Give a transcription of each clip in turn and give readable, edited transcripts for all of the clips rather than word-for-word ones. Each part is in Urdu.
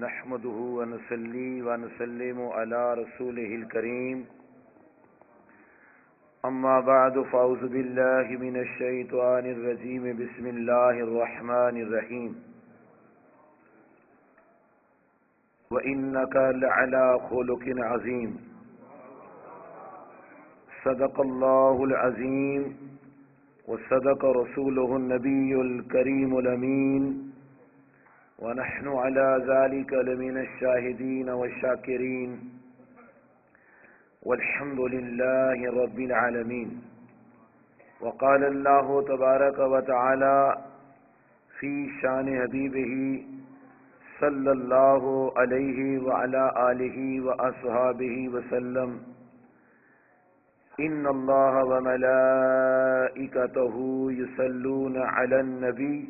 نحمده ونصلي ونسلم على رسوله الكريم أما بعد فأعوذ بالله من الشيطان الرجيم بسم الله الرحمن الرحيم وإنك لعلى خلق عظيم صدق الله العظيم وصدق رسوله النبي الكريم الأمين ونحن على ذلك لمن الشاهدين والشاكرين والحمد لله رب العالمين. وقال الله تبارك وتعالى في شان حبيبه صلى الله عليه وعلى آله وأصحابه وسلم إن الله وملائكته يصلون على النبي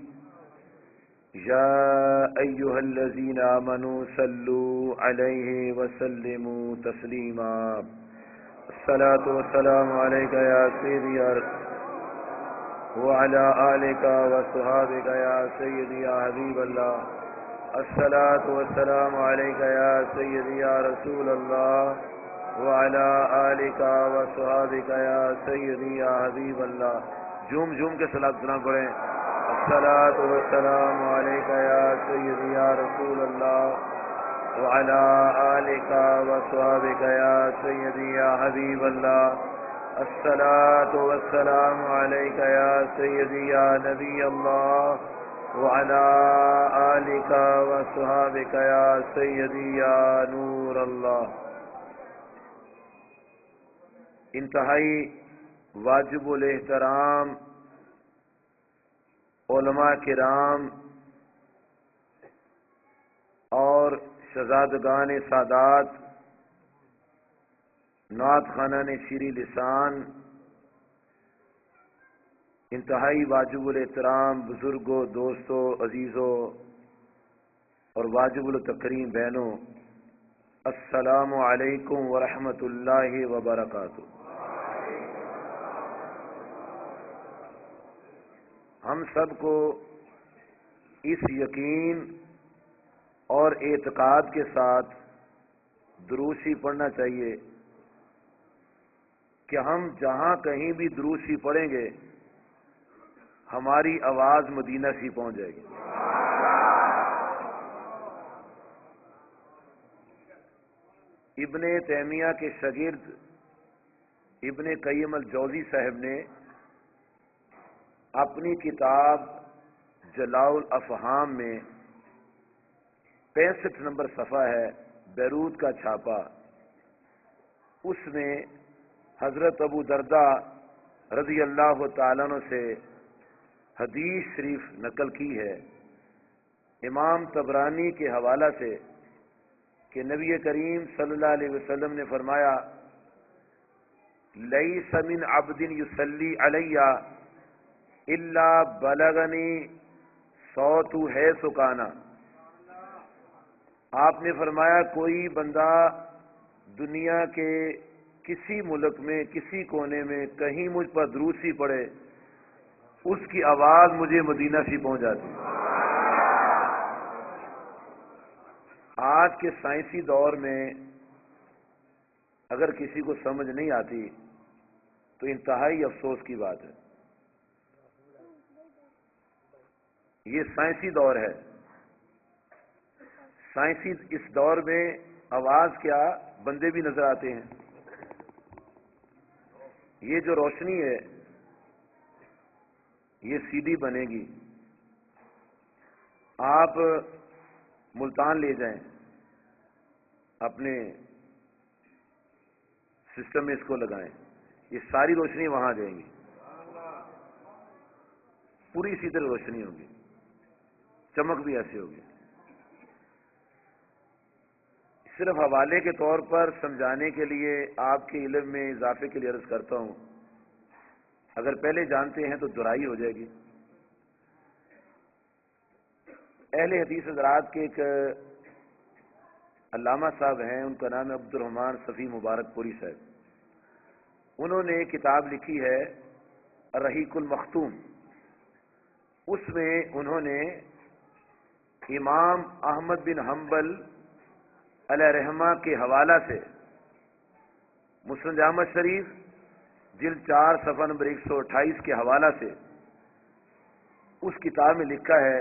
يا أيها الذين آمنوا صلوا عليه وسلموا تسليما. الصلاة والسلام عليك يا سيدي وعلى آلك وصحابك يا سيدي يا حبيب الله. الصلاة والسلام عليك يا سيدي يا رسول الله وعلى آلك وصحابك يا سيدي يا حبيب الله. جھوم جھوم کے صلاۃ سلام پڑھیں. الصلاة والسلام عليك يا سيدي يا رسول الله وعلى آلك وصحبك يا سيدي يا حبيب الله. الصلاة والسلام عليك يا سيدي يا نبي الله وعلى آلك وصحبك يا سيدي يا نور الله. انتہائی واجب الاحترام علماء کرام اور شہزادگان سادات، نعت خوانان شیریں لسان، انتہائی واجب الاحترام بزرگوں، دوستوں، عزیزوں اور واجب التکریم بہنوں، السلام علیکم ورحمۃ اللہ وبرکاتہ. ہم سب کو اس یقین اور اعتقاد کے ساتھ دروشی پڑھنا چاہیے کہ ہم جہاں کہیں بھی دروشی پڑھیں گے ہماری آواز مدینہ سی پہنچ جائے گی. ابن تیمیہ کے شاگرد ابن قیم الجوزی صاحب نے اپنی کتاب جلاء الافہام میں 65 نمبر صفحہ ہے، بیروت کا چھاپا، اس میں حضرت ابو درداء رضی اللہ تعالیٰ عنہ سے حدیث شریف نقل کی ہے امام طبرانی کے حوالہ سے کہ نبی کریم صلی اللہ علیہ وسلم نے فرمایا لیس من عبد یصلی علی الا بلغنی صوت حیث کانا. آپ نے فرمایا کوئی بندہ دنیا کے کسی ملک میں کسی کونے میں کہیں مجھ پر دروسی پڑے اس کی آواز مجھے مدینہ سے پہنچ جاتی. آج کے سائنسی دور میں اگر کسی کو سمجھ نہیں آتی تو انتہائی افسوس کی بات ہے. یہ سائنسی دور ہے. سائنسی اس دور میں آواز کیا بندے بھی نظر آتے ہیں. یہ جو روشنی ہے یہ سی ڈی بنے گی. آپ ملتان لے جائیں، اپنے سسٹم میں اس کو لگائیں، یہ ساری روشنی وہاں جائیں گی، پوری اسی طرح روشنی ہوگی، چمک بھی ایسی ہوگی. صرف حوالے کے طور پر سمجھانے کے لیے آپ کے علم میں اضافے کے لیے عرض کرتا ہوں، اگر پہلے جانتے ہیں تو دہرائی ہو جائے گی. اہل حدیث حضرات کے ایک علامہ صاحب ہیں، ان کا نام ہے عبد الرحمن صفی مبارک پوری صاحب. انہوں نے کتاب لکھی ہے الرحیق المختوم. اس میں انہوں نے امام احمد بن حنبل علیہ رحمہ کے حوالہ سے مسند احمد شریف جلد 4 صفحہ نمبر 128 کے حوالہ سے اس کتاب میں لکھا ہے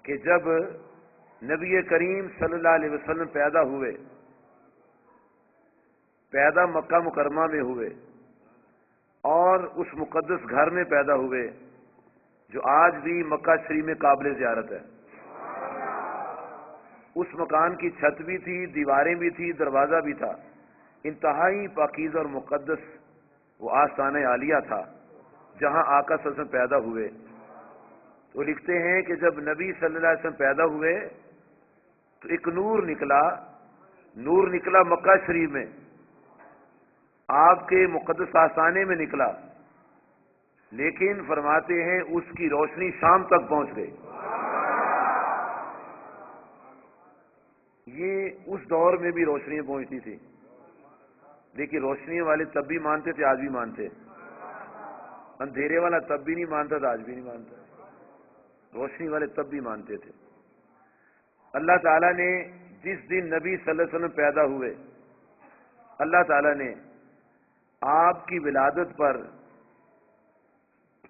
کہ جب نبی کریم صلی اللہ علیہ وسلم پیدا مکہ مکرمہ میں ہوئے اور اس مقدس گھر میں پیدا ہوئے جو آج بھی مکہ شریف میں قابل زیارت ہے. اس مکان کی چھت بھی تھی، دیواریں بھی تھی، دروازہ بھی تھا. انتہائی پاکیزہ اور مقدس وہ آستانہ عالیہ تھا جہاں آقا صلی اللہ علیہ وسلم پیدا ہوئے. تو لکھتے ہیں کہ جب نبی صلی اللہ علیہ وسلم پیدا ہوئے تو ایک نور نکلا مکہ شریف میں، آپ کے مقدس آستانے میں نکلا، لیکن فرماتے ہیں اس کی روشنی شام تک پہنچ گئی. یہ اس دور میں بھی روشنیاں پہنچتی تھی، لیکن روشنی والے تب بھی مانتے تھے، آج بھی مانتے. اندھیرے والا تب بھی نہیں مانتا تھا، آج بھی نہیں مانتا. روشنی والے تب بھی مانتے تھے. اللہ تعالیٰ نے جس دن نبی صلی اللہ علیہ وسلم پیدا ہوئے، اللہ تعالیٰ نے آپ کی ولادت پر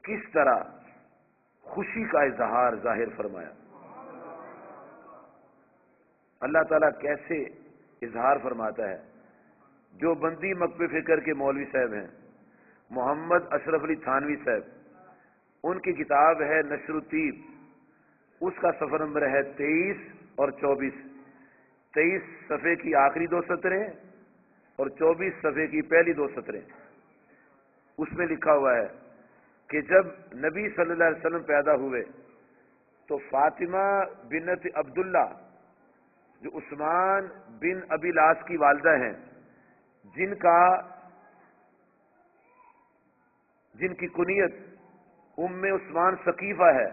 کس طرح خوشی کا اظہار ظاہر فرمایا. اللہ تعالیٰ کیسے اظہار فرماتا ہے. جو بندی مکتب فکر کے مولوی صاحب ہیں محمد اشرف علی تھانوی صاحب، ان کی کتاب ہے نشر الطیب، اس کا صفحہ نمبر ہے 23 اور 24. 23 صفحے کی آخری 2 سطریں اور 24 صفحے کی پہلی 2 سطریں. اس میں لکھا ہوا ہے کہ جب نبی صلی اللہ علیہ وسلم پیدا ہوئے تو فاطمہ بنت عبداللہ جو عثمان بن ابی العاص کی والدہ ہیں، جن کی کنیت ام عثمان ثقیفہ ہے،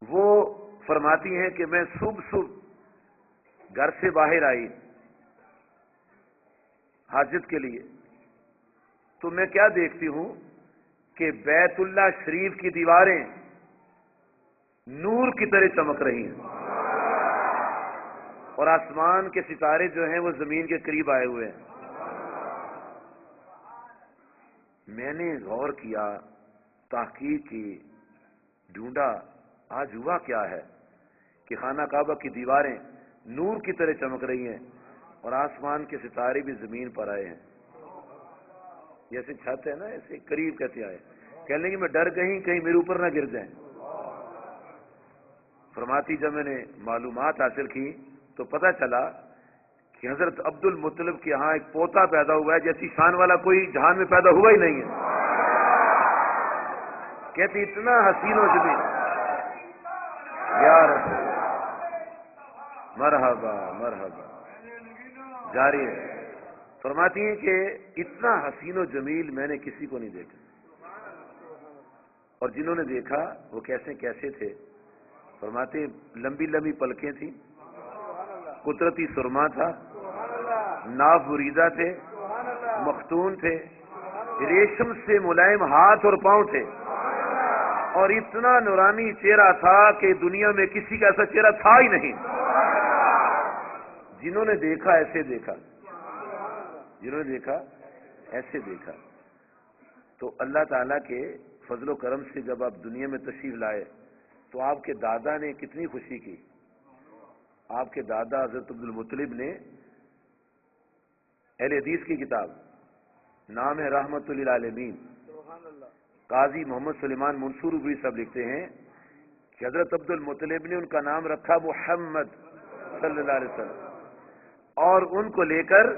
وہ فرماتی ہیں کہ میں صبح گھر سے باہر آئی حاجت کے لیے تو میں کیا دیکھتی ہوں کہ بیت اللہ شریف کی دیواریں نور کی طرح چمک رہی ہیں اور آسمان کے ستارے جو ہیں وہ زمین کے قریب آئے ہوئے ہیں. میں نے غور کیا، تحقیق کی، ڈھونڈا آج ہوا کیا ہے کہ خانہ کعبہ کی دیواریں نور کی طرح چمک رہی ہیں اور آسمان کے ستارے بھی زمین پر آئے ہیں. جیسے چھت ہے نا، ایسے قریب کہتے آئے. کہنے لگے میں ڈر گئی کہیں میرے اوپر نہ گر جائیں. فرماتی جب میں نے معلومات حاصل کی تو پتہ چلا کہ حضرت عبد المطلب کے ہاں ایک پوتا پیدا ہوا ہے جیسی شان والا کوئی جہان میں پیدا ہوا ہی نہیں ہے. کہتی اتنا حسین و جمیل. یا رسول مرحبا مرحبا. جاری ہے. فرماتی ہیں کہ اتنا حسین و جمیل میں نے کسی کو نہیں دیکھا، اور جنہوں نے دیکھا وہ کیسے تھے. فرماتے لمبی لمبی پلکیں تھیں، قدرتی سرما تھا، ناف بریدہ تھے، مختون تھے، ریشم سے ملائم ہاتھ اور پاؤں تھے، اور اتنا نورانی چہرہ تھا کہ دنیا میں کسی کا ایسا چہرہ تھا ہی نہیں. جنہوں نے دیکھا ایسے دیکھا، جنہوں نے دیکھا ایسے دیکھا. تو اللہ تعالیٰ کے فضل و کرم سے جب آپ دنیا میں تشریف لائے تو آپ کے دادا نے کتنی خوشی کی. آپ کے دادا حضرت عبد المطلب نے اہل حدیث کی کتاب، نام ہے رحمت للعالمین، قاضی محمد سلیمان منصور بھی صاحب لکھتے ہیں کہ حضرت عبد المطلب نے ان کا نام رکھا محمد صلی اللہ علیہ وسلم، اور ان کو لے کر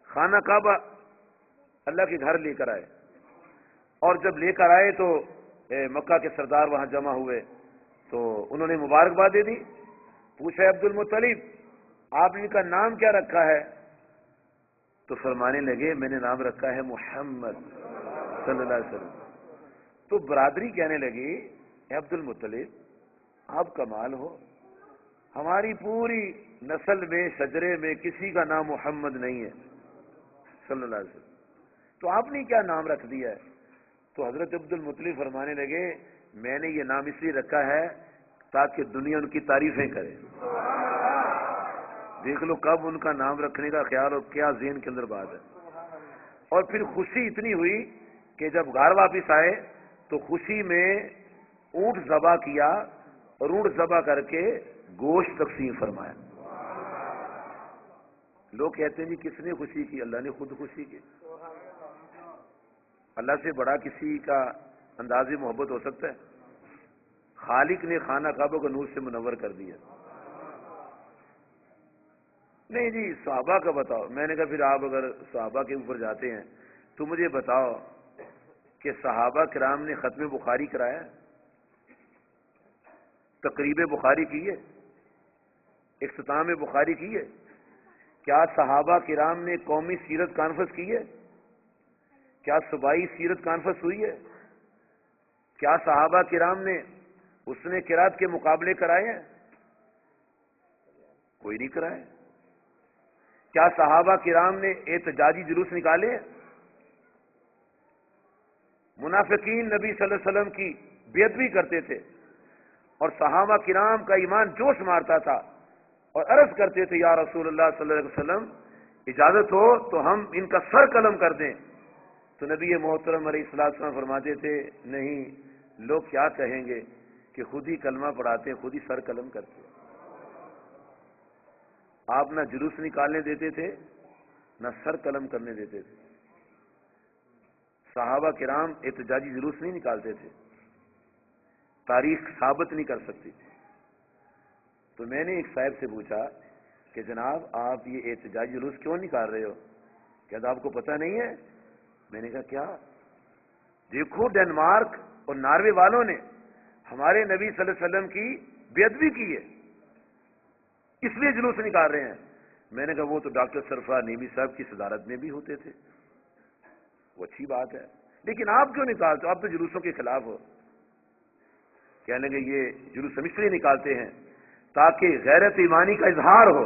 خانہ کعبہ اللہ کے گھر لے کر آئے. اور جب لے کر آئے تو مکہ کے سردار وہاں جمع ہوئے تو انہوں نے مبارکباد دے دی. پوچھا عبد المطلب آپ نے ان کا نام کیا رکھا ہے؟ تو فرمانے لگے میں نے نام رکھا ہے محمد صلی اللہ علیہ وسلم. تو برادری کہنے لگی اے عبد المطلب آپ کمال ہو، ہماری پوری نسل میں شجرے میں کسی کا نام محمد نہیں ہے صلی اللہ علیہ وسلم، تو آپ نے کیا نام رکھ دیا ہے؟ تو حضرت عبد المطلب فرمانے لگے میں نے یہ نام اس لیے رکھا ہے تاکہ دنیا ان کی تعریفیں کرے. دیکھ لو کب ان کا نام رکھنے کا خیال اور کیا ذہن کے اندر بات ہے. اور پھر خوشی اتنی ہوئی کہ جب گھر واپس آئے تو خوشی میں اونٹ ذبح کیا اور اونٹ ذبح کر کے گوشت تقسیم فرمایا. لوگ کہتے ہیں جی کس نے خوشی کی؟ اللہ نے خود خوشی کی. اللہ سے بڑا کسی کا انداز محبت ہو سکتا ہے؟ خالق نے خانہ کعبہ کو نور سے منور کر دیا. نہیں جی صحابہ کا بتاؤ. میں نے کہا پھر آپ اگر صحابہ کے اوپر جاتے ہیں تو مجھے بتاؤ کہ صحابہ کرام نے ختم بخاری کرایا، تقریب بخاری کی ہے، اختتام بخاری کی ہے؟ کیا صحابہ کرام نے قومی سیرت کانفرنس کی ہے؟ کیا صوبائی سیرت کانفرنس ہوئی ہے؟ کیا صحابہ کرام نے اس نے قرات کے مقابلے کرائے ہیں؟ کوئی نہیں کرائے. کیا صحابہ کرام نے احتجاجی جلوس نکالے ہیں؟ منافقین نبی صلی اللہ علیہ وسلم کی بےادبی کرتے تھے اور صحابہ کرام کا ایمان جوش مارتا تھا اور عرض کرتے تھے یا رسول اللہ صلی اللہ علیہ وسلم اجازت ہو تو ہم ان کا سر قلم کر دیں. تو نبی محترم علیہ السلام فرماتے تھے نہیں، لوگ کیا کہیں گے کہ خود ہی کلمہ پڑھاتے ہیں، خود ہی سر قلم کرتے ہیں. آپ نہ جلوس نکالنے دیتے تھے نہ سر قلم کرنے دیتے تھے. صحابہ کرام احتجاجی جلوس نہیں نکالتے تھے، تاریخ ثابت نہیں کر سکتی. تو میں نے ایک صاحب سے پوچھا کہ جناب آپ یہ احتجاجی جلوس کیوں نکال رہے ہو؟ کہتا آپ کو پتہ نہیں ہے؟ میں نے کہا کیا؟ دیکھو ڈنمارک اور ناروے والوں نے ہمارے نبی صلی اللہ علیہ وسلم کی بے ادبی کی ہے، اس لیے جلوس نکال رہے ہیں. میں نے کہا وہ تو ڈاکٹر سرفراز نیمی صاحب کی صدارت میں بھی ہوتے تھے، وہ اچھی بات ہے، لیکن آپ کیوں نکالتے ہو؟ آپ تو جلوسوں کے خلاف ہو. کہنے لگے یہ جلوس ہم اس لیے نکالتے ہیں تاکہ غیرت ایمانی کا اظہار ہو.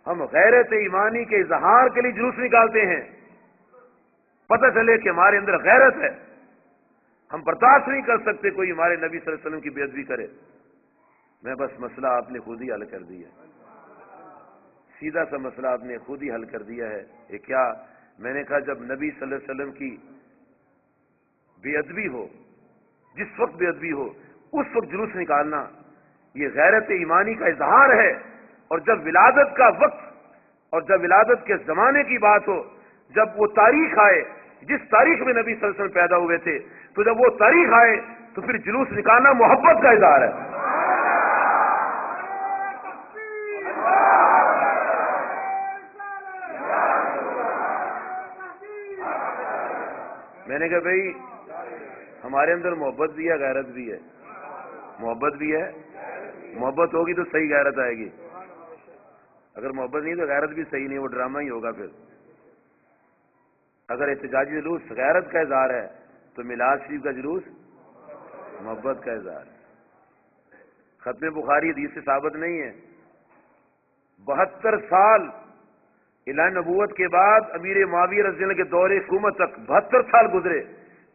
ہم غیرت ایمانی کے اظہار کے لیے جلوس نکالتے ہیں، پتہ چلے کہ ہمارے اندر غیرت ہے. ہم برداشت نہیں کر سکتے کوئی ہمارے نبی صلی اللہ علیہ وسلم کی بے ادبی کرے. میں بس مسئلہ آپ نے خود ہی حل کر دیا، سیدھا سا مسئلہ آپ نے خود ہی حل کر دیا ہے. یہ کیا؟ میں نے کہا جب نبی صلی اللہ علیہ وسلم کی بے ادبی ہو، جس وقت بے ادبی ہو اس وقت جلوس نکالنا یہ غیرت ایمانی کا اظہار ہے. اور جب ولادت کا وقت اور جب ولادت کے زمانے کی بات ہو، جب وہ تاریخ آئے جس تاریخ میں نبی صلی اللہ علیہ وسلم پیدا ہوئے تھے، تو جب وہ تاریخ آئے تو پھر جلوس نکالنا محبت کا اظہار ہے. میں نے کہا بھائی ہمارے اندر محبت بھی ہے، غیرت بھی ہے. محبت بھی ہے، محبت ہوگی تو صحیح غیرت آئے گی. اگر محبت نہیں تو غیرت بھی صحیح نہیں، وہ ڈرامہ ہی ہوگا. پھر اگر احتجاجی جلوس غیرت کا اظہار ہے تو میلاد شریف کا جلوس محبت کا اظہار ہے. ختم بخاری حدیث سے ثابت نہیں ہے. 72 سال اعلان نبوت کے بعد امیر معاویہ رضی اللہ عنہ کے دور حکومت تک 72 سال گزرے،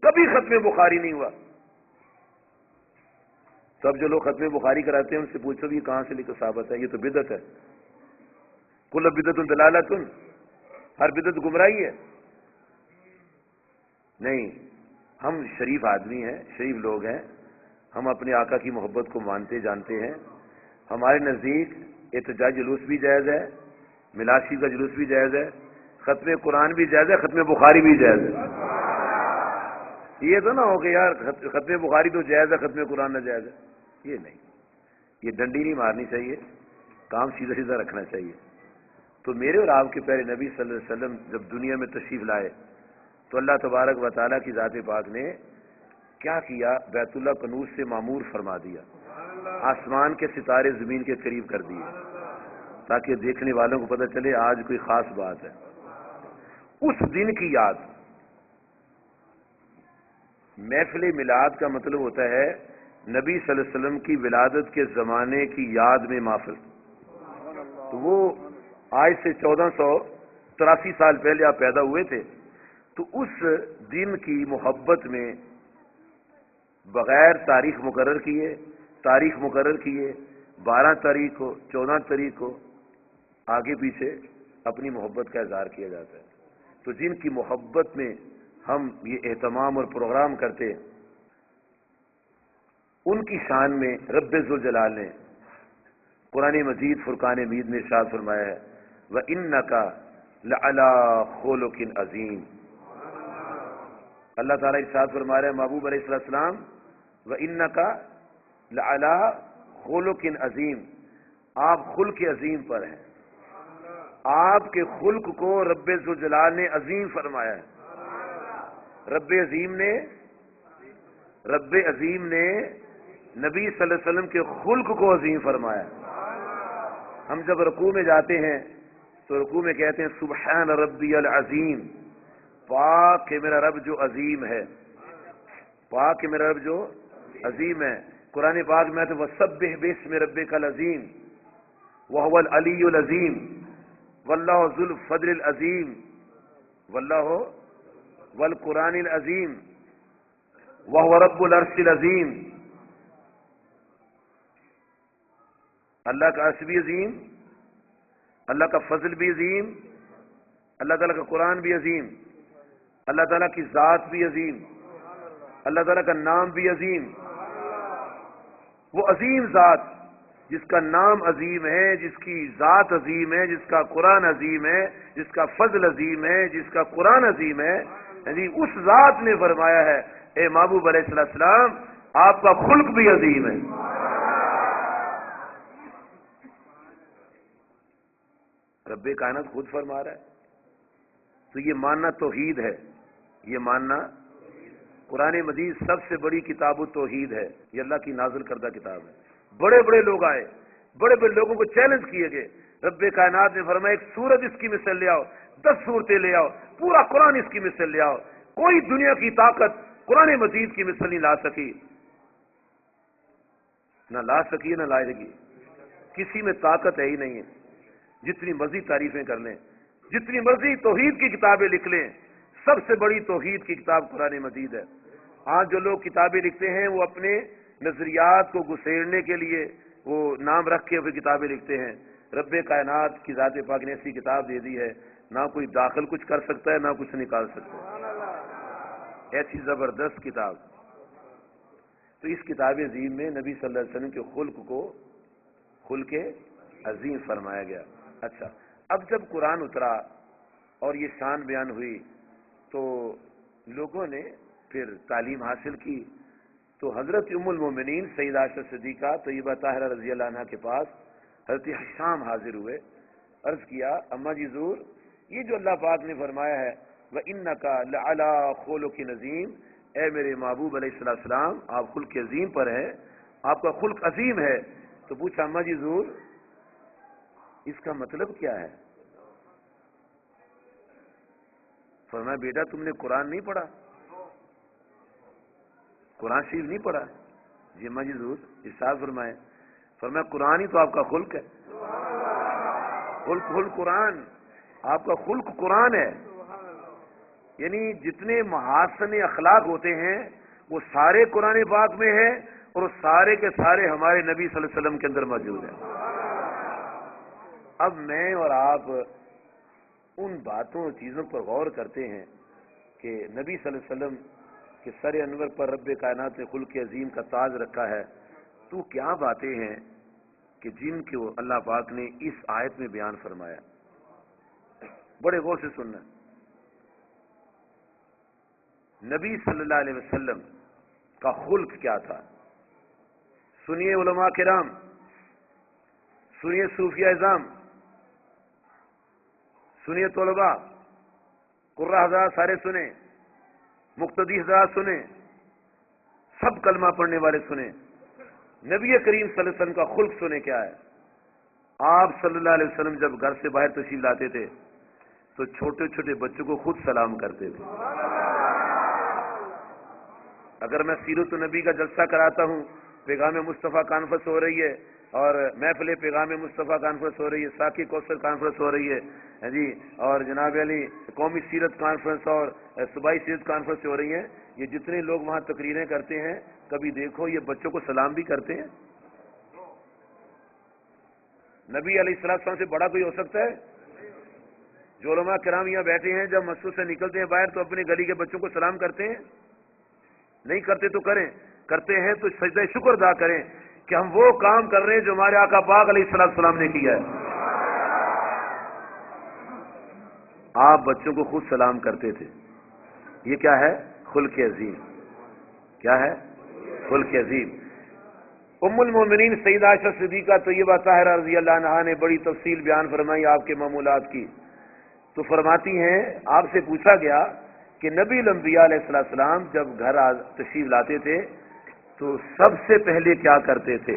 کبھی ختم بخاری نہیں ہوا. تب جو لوگ ختم بخاری کراتے ہیں ان سے پوچھو یہ کہاں سے لکھ ثابت ہے؟ یہ تو بدعت ہے. کل بدعت دلالۃ، ہر بدعت گمراہی ہے. نہیں، ہم شریف آدمی ہیں، شریف لوگ ہیں، ہم اپنے آقا کی محبت کو مانتے جانتے ہیں. ہمارے نزدیک احتجاج جلوس بھی جائز ہے، میلاد شریف کا جلوس بھی جائز ہے، ختم قرآن بھی جائز ہے، ختم بخاری بھی جائز ہے. یہ تو نہ ہو کہ یار ختم بخاری تو جائز ہے، ختم قرآن نہ جائز ہے. یہ نہیں، یہ ڈنڈی نہیں مارنی چاہیے، کام سیدھا سیدھا رکھنا چاہیے. تو میرے اور آپ کے پیارے نبی صلی اللہ علیہ وسلم جب دنیا میں تشریف لائے تو اللہ تبارک و تعالیٰ کی ذات پاک نے کیا کیا؟ بیت اللہ کو نور سے معمور فرما دیا، آسمان کے ستارے زمین کے قریب کر دیے تاکہ دیکھنے والوں کو پتہ چلے آج کوئی خاص بات ہے. اس دن کی یاد. محفل میلاد کا مطلب ہوتا ہے نبی صلی اللہ علیہ وسلم کی ولادت کے زمانے کی یاد میں محفل. تو وہ آج سے 1483 سال پہلے آپ پیدا ہوئے تھے، تو اس دن کی محبت میں بغیر تاریخ مقرر کیے، تاریخ مقرر کیے، 12 تاریخ ہو 14 تاریخ ہو، آگے پیچھے اپنی محبت کا اظہار کیا جاتا ہے۔ تو جن کی محبت میں ہم یہ اہتمام اور پروگرام کرتے ہیں، ان کی شان میں رب ذوالجلال نے قرآن مجید فرقان حمید میں ارشاد فرمایا ہے وَإِنَّكَ لَعَلَىٰ خُلُقٍ عَظِيمٍ۔ اللہ تعالیٰ ارشاد فرما رہے ہیں محبوب علیہ السلام وَإِنَّكَ لَعَلَىٰ خُلُقٍ عَظِيمٍ، آپ خلق عظیم پر ہیں۔ آپ کے خلق کو رب ذوالجلال نے عظیم فرمایا ہے۔ رب عظیم نے نبی صلی اللہ علیہ وسلم کے خلق کو عظیم فرمایا ہے۔ ہم جب رکوع میں جاتے ہیں تو رکوع میں کہتے ہیں سبحان ربی العظیم، پاک ہے میرا رب جو عظیم ہے، پاک ہے میرا رب جو عظیم ہے۔ قرآن پاک میں آتا ہے وَسَبِّحْ بِاسْمِ رَبِّكَ الْعَظِيمِ وَهُوَ الْعَلِيُّ الْعَظِيمُ وَاللَّهُ ذُو الْفَضْلِ الْعَظِيمِ وَاللَّهُ وَالْقُرْآنِ الْعَظِيمِ وَهُوَ رَبُّ الْعَرْشِ الْعَظِيمِ۔ اللہ کا عرش بھی عظیم، اللہ کا فضل بھی عظیم، اللہ تعالیٰ کا قرآن بھی عظیم، اللہ تعالیٰ کی ذات بھی عظیم، اللہ تعالیٰ کا نام بھی عظیم۔ وہ عظیم ذات جس کا نام عظیم ہے، جس کی ذات عظیم ہے، جس کا قرآن عظیم ہے، جس کا فضل عظیم ہے، جس کا قرآن عظیم ہے، اس ذات نے فرمایا ہے اے محبوب علیہ السلام آپ کا خلق بھی عظیم ہے۔ رب کائنات خود فرما رہا ہے۔ تو یہ ماننا توحید ہے، یہ ماننا قرآن مجید سب سے بڑی کتاب توحید ہے، یہ اللہ کی نازل کردہ کتاب ہے۔ بڑے بڑے لوگ آئے، بڑے بڑے لوگوں کو چیلنج کیے گئے، رب کائنات نے فرمایا ایک سورج اس کی مثل لے آؤ، 10 صورتیں لے آؤ، پورا قرآن اس کی مثل لے آؤ، کوئی دنیا کی طاقت قرآن مجید کی مثل نہیں لا سکی، نہ لا سکی نہ لائے گی، کسی میں طاقت ہے ہی نہیں ہے۔ جتنی مرضی تعریفیں کر لیں، جتنی مرضی توحید کی کتابیں لکھ لیں، سب سے بڑی توحید کی کتاب قرآن مجید ہے۔ آج جو لوگ کتابیں لکھتے ہیں وہ اپنے نظریات کو گسیڑنے کے لیے وہ نام رکھ کے پھر کتابیں لکھتے ہیں۔ رب کائنات کی ذات پاک نے ایسی کتاب دے دی ہے، نہ کوئی داخل کچھ کر سکتا ہے نہ کچھ نکال سکتا ہے، ایسی زبردست کتاب۔ تو اس کتاب عظیم میں نبی صلی اللہ علیہ وسلم کے خلق کو خلق عظیم فرمایا گیا۔ اچھا، اب جب قرآن اترا اور یہ شان بیان ہوئی تو لوگوں نے پھر تعلیم حاصل کی، تو حضرت ام المومنین سیدہ عائشہ صدیقہ طیبہ طاہرہ رضی اللہ عنہا کے پاس حضرت حشام حاضر ہوئے، عرض کیا اماں جی ضرور یہ جو اللہ پاک نے فرمایا ہے وَإِنَّكَ لَعَلَىٰ خُلُقٍ عَظِيمٍ، اے میرے محبوب علیہ السلام آپ خلق عظیم پر ہیں، آپ کا خلق عظیم ہے، تو پوچھا اماں جی ضرور اس کا مطلب کیا ہے؟ فرمایا بیٹا تم نے قرآن نہیں پڑھا، قرآن شریف نہیں پڑھا؟ جی اماں جی ضرور، ارشاد فرمائے۔ فرمایا قرآن ہی تو آپ کا خلق ہے، خلق قرآن، آپ کا خلق قرآن ہے، یعنی جتنے محاسن اخلاق ہوتے ہیں وہ سارے قرآن پاک میں ہیں اور وہ سارے کے سارے ہمارے نبی صلی اللہ علیہ وسلم کے اندر موجود ہیں۔ اب میں اور آپ ان باتوں اور چیزوں پر غور کرتے ہیں کہ نبی صلی اللہ علیہ وسلم کے سر انور پر رب کائنات نے خلق عظیم کا تاج رکھا ہے، تو کیا باتیں ہیں کہ جن کو اللہ پاک نے اس آیت میں بیان فرمایا۔ بڑے غور سے سننا، نبی صلی اللہ علیہ وسلم کا خلق کیا تھا؟ سنیے علماء کرام، سنیے صوفیہ اعظام، سنیے طلباء، قرہ حضرات سارے سنیں، مقتدی حضرات سنیں، سب کلمہ پڑھنے والے سنیں، نبی کریم صلی اللہ علیہ وسلم کا خلق سنیں کیا ہے۔ آپ صلی اللہ علیہ وسلم جب گھر سے باہر تشریف لاتے تھے تو چھوٹے چھوٹے بچوں کو خود سلام کرتے تھے۔ اگر میں سیرت النبی کا جلسہ کراتا ہوں، پیغام مصطفیٰ کانفرنس ہو رہی ہے اور محفل پیغام مصطفیٰ کانفرنس ہو رہی ہے، ساقی کوثر کانفرنس ہو رہی ہے جی، اور جناب علی قومی سیرت کانفرنس اور صوبائی سیرت کانفرنس ہو رہی ہیں، یہ جتنے لوگ وہاں تقریریں کرتے ہیں کبھی دیکھو یہ بچوں کو سلام بھی کرتے ہیں؟ نبی علیہ السلام سے بڑا کوئی ہو سکتا ہے؟ جو علماء کرام یہاں بیٹھے ہیں جب مسجد سے نکلتے ہیں باہر تو اپنی گلی کے بچوں کو سلام کرتے ہیں؟ نہیں کرتے تو کریں، کرتے ہیں تو سجدہ شکر ادا کریں کہ ہم وہ کام کر رہے ہیں جو ہمارے آقا پاک علیہ السلام نے کیا ہے۔ آپ بچوں کو خود سلام کرتے تھے، یہ کیا ہے؟ خلق عظیم۔ کیا ہے؟ خلق عظیم۔ ام المومنین سیدہ عائشہ صدیقہ طیبہ طاہرہ رضی اللہ عنہا نے بڑی تفصیل بیان فرمائی آپ کے معمولات کی، تو فرماتی ہیں آپ سے پوچھا گیا کہ نبی الانبیاء علیہ السلام جب گھر تشریف لاتے تھے تو سب سے پہلے کیا کرتے تھے؟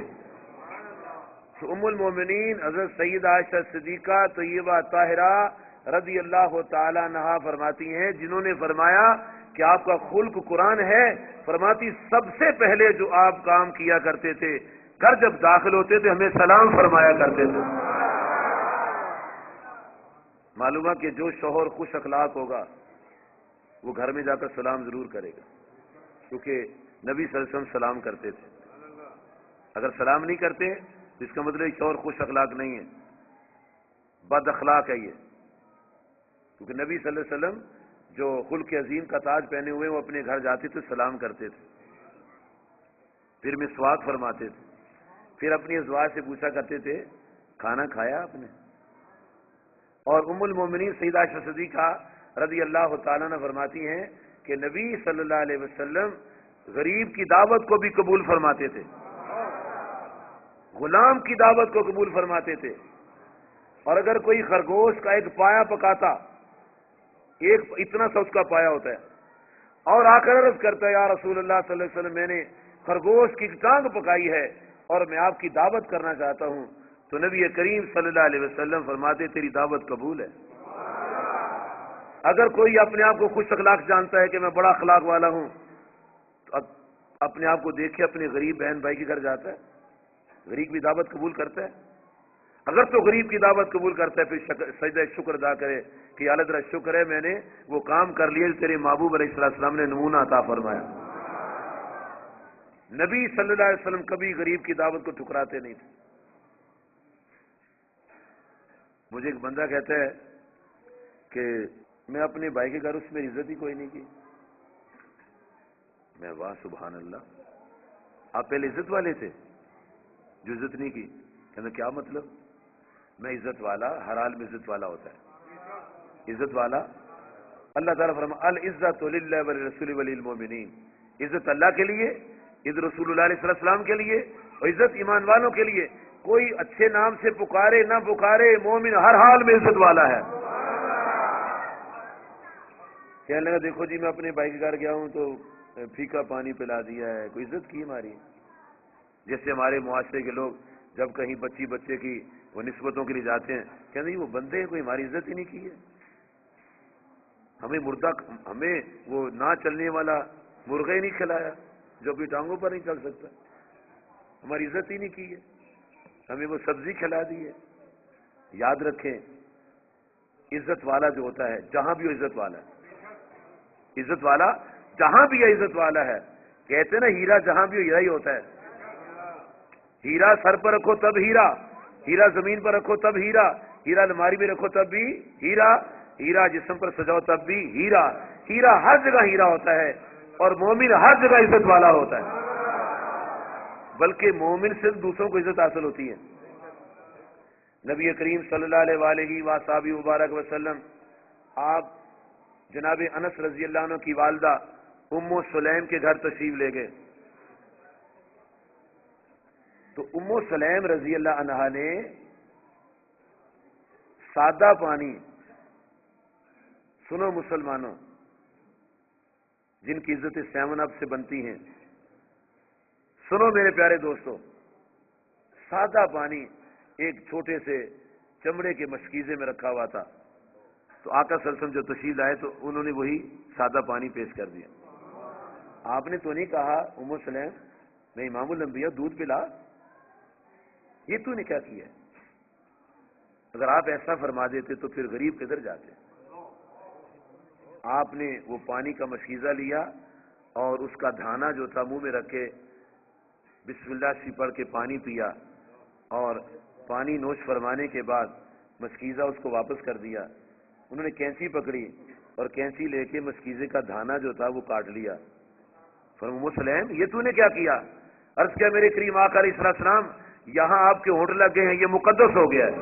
تو ام المومنین حضرت سیدہ عائشہ صدیقہ طیبہ طاہرہ رضی اللہ تعالی عنہا فرماتی ہیں، جنہوں نے فرمایا کہ آپ کا خلق قرآن ہے، فرماتی سب سے پہلے جو آپ کام کیا کرتے تھے، گھر جب داخل ہوتے تھے ہمیں سلام فرمایا کرتے تھے۔ معلوم ہے کہ جو شوہر خوش اخلاق ہوگا وہ گھر میں جا کر سلام ضرور کرے گا، کیونکہ نبی صلی اللہ علیہ وسلم سلام کرتے تھے۔ اگر سلام نہیں کرتے تو اس کا مطلب شوہر خوش اخلاق نہیں ہے، بد اخلاق ہے یہ، کیونکہ نبی صلی اللہ علیہ وسلم جو خلق عظیم کا تاج پہنے ہوئے وہ اپنے گھر جاتے تھے سلام کرتے تھے، پھر مسواک فرماتے تھے، پھر اپنی ازواج سے پوچھا کرتے تھے کھانا کھایا آپ نے؟ اور ام المومنین سیدہ عائشہ صدیقہ رضی اللہ تعالیٰ عنہ فرماتی ہیں کہ نبی صلی اللہ علیہ وسلم غریب کی دعوت کو بھی قبول فرماتے تھے، غلام کی دعوت کو قبول فرماتے تھے، اور اگر کوئی خرگوش کا ایک پایا پکاتا، ایک اتنا سا اس کا پایا ہوتا ہے، اور آ کر عرض کرتا ہے یا رسول اللہ صلی اللہ علیہ وسلم میں نے خرگوش کی ٹانگ پکائی ہے اور میں آپ کی دعوت کرنا چاہتا ہوں، تو نبی کریم صلی اللہ علیہ وسلم فرماتے تیری دعوت قبول ہے۔ اگر کوئی اپنے آپ کو خوش اخلاق جانتا ہے کہ میں بڑا اخلاق والا ہوں، تو اب اپنے آپ کو دیکھے اپنے غریب بہن بھائی کے گھر جاتا ہے، غریب کی دعوت قبول کرتا ہے؟ اگر تو غریب کی دعوت قبول کرتا ہے پھر سجدہ شکر ادا کرے کہ یا اللہ تیرا شکر ہے میں نے وہ کام کر لیے تیرے محبوب علیہ السلام نے نمونہ عطا فرمایا۔ نبی صلی اللہ علیہ وسلم کبھی غریب کی دعوت کو ٹھکراتے نہیں تھے۔ مجھے ایک بندہ کہتا ہے کہ میں اپنے بھائی کے گھر اس میں عزت ہی کوئی نہیں کی۔ میں واہ سبحان اللہ، آپ پہلے عزت والے تھے جو عزت نہیں کی؟ کہنا کیا مطلب؟ میں عزت والا ہر حال میں عزت والا ہوتا ہے، عزت والا اللہ تعالیٰ فرمایا العزت للہ وللرسول وللمؤمنین، عزت اللہ کے لیے، عزت رسول اللہ علیہ السلام کے لیے، اور عزت ایمان والوں کے لیے۔ کوئی اچھے نام سے پکارے نہ پکارے، مومن ہر حال میں عزت والا ہے۔ کہنے لگا دیکھو جی میں اپنے بھائی کے گھر گیا ہوں تو پھیکا پانی پلا دیا ہے، کوئی عزت کی ہماری؟ جیسے ہمارے معاشرے کے لوگ جب کہیں بچے کی وہ نسبتوں کے لیے جاتے ہیں کہتے ہیں وہ بندے کوئی ہماری عزت ہی نہیں کی ہے، ہمیں وہ نہ چلنے والا مرغا ہی نہیں کھلایا جو اپنی ٹانگوں پر نہیں چل سکتا، ہماری عزت ہی نہیں کی ہے، ہمیں وہ سبزی کھلا دی ہے۔ یاد رکھیں عزت والا جو ہوتا ہے جہاں بھی وہ عزت والا ہے، عزت والا جہاں بھی ہے عزت والا ہے۔ کہتے ہیں نا ہیرا جہاں بھی ہو ہیرا ہی ہوتا ہے، ہیرا سر پر رکھو تب ہیرا، ہیرا زمین پر رکھو تب ہیرا، ہیرا الماری میں رکھو تب بھی ہیرا، ہیرا جسم پر سجاؤ تب بھی ہیرا، ہیرا ہر جگہ ہیرا ہوتا ہے، اور مومن ہر جگہ عزت والا ہوتا ہے، بلکہ مومن سے دوسروں کو عزت حاصل ہوتی ہے۔ نبی کریم صلی اللہ علیہ وآلہ وصحبہ مبارک وسلم آپ جناب انس رضی اللہ عنہ کی والدہ ام سلیم کے گھر تشریف لے گئے، تو ام سلیم رضی اللہ عنہا نے سادہ پانی، سنو مسلمانوں جن کی عزت سیون اب سے بنتی ہیں، سنو میرے پیارے دوستو، سادہ پانی ایک چھوٹے سے چمڑے کے مشکیزے میں رکھا ہوا تھا، تو آقا صلی اللہ علیہ وسلم جو تشریف لائے تو انہوں نے وہی سادہ پانی پیش کر دیا۔ آپ نے تو نہیں کہا ام سلیم میں امام الانبیاء دودھ پلا، یہ تو نے کیا کیا؟ اگر آپ ایسا فرما دیتے تو پھر غریب کدھر جاتے؟ آپ نے وہ پانی کا مشکیزہ لیا اور اس کا دھانا جو تھا منہ میں رکھے بسم اللہ سی پڑھ کے پانی پیا، اور پانی نوش فرمانے کے بعد مشکیزہ اس کو واپس کر دیا. انہوں نے کینچی پکڑی اور کینچی لے کے مشکیزے کا دھانا جو تھا وہ کاٹ لیا. فرمایا مسلم یہ تو نے کیا کیا؟ عرض کیا میرے کریم آقا علیہ السلام یہاں آپ کے ہونٹ لگ گئے ہیں، یہ مقدس ہو گیا ہے.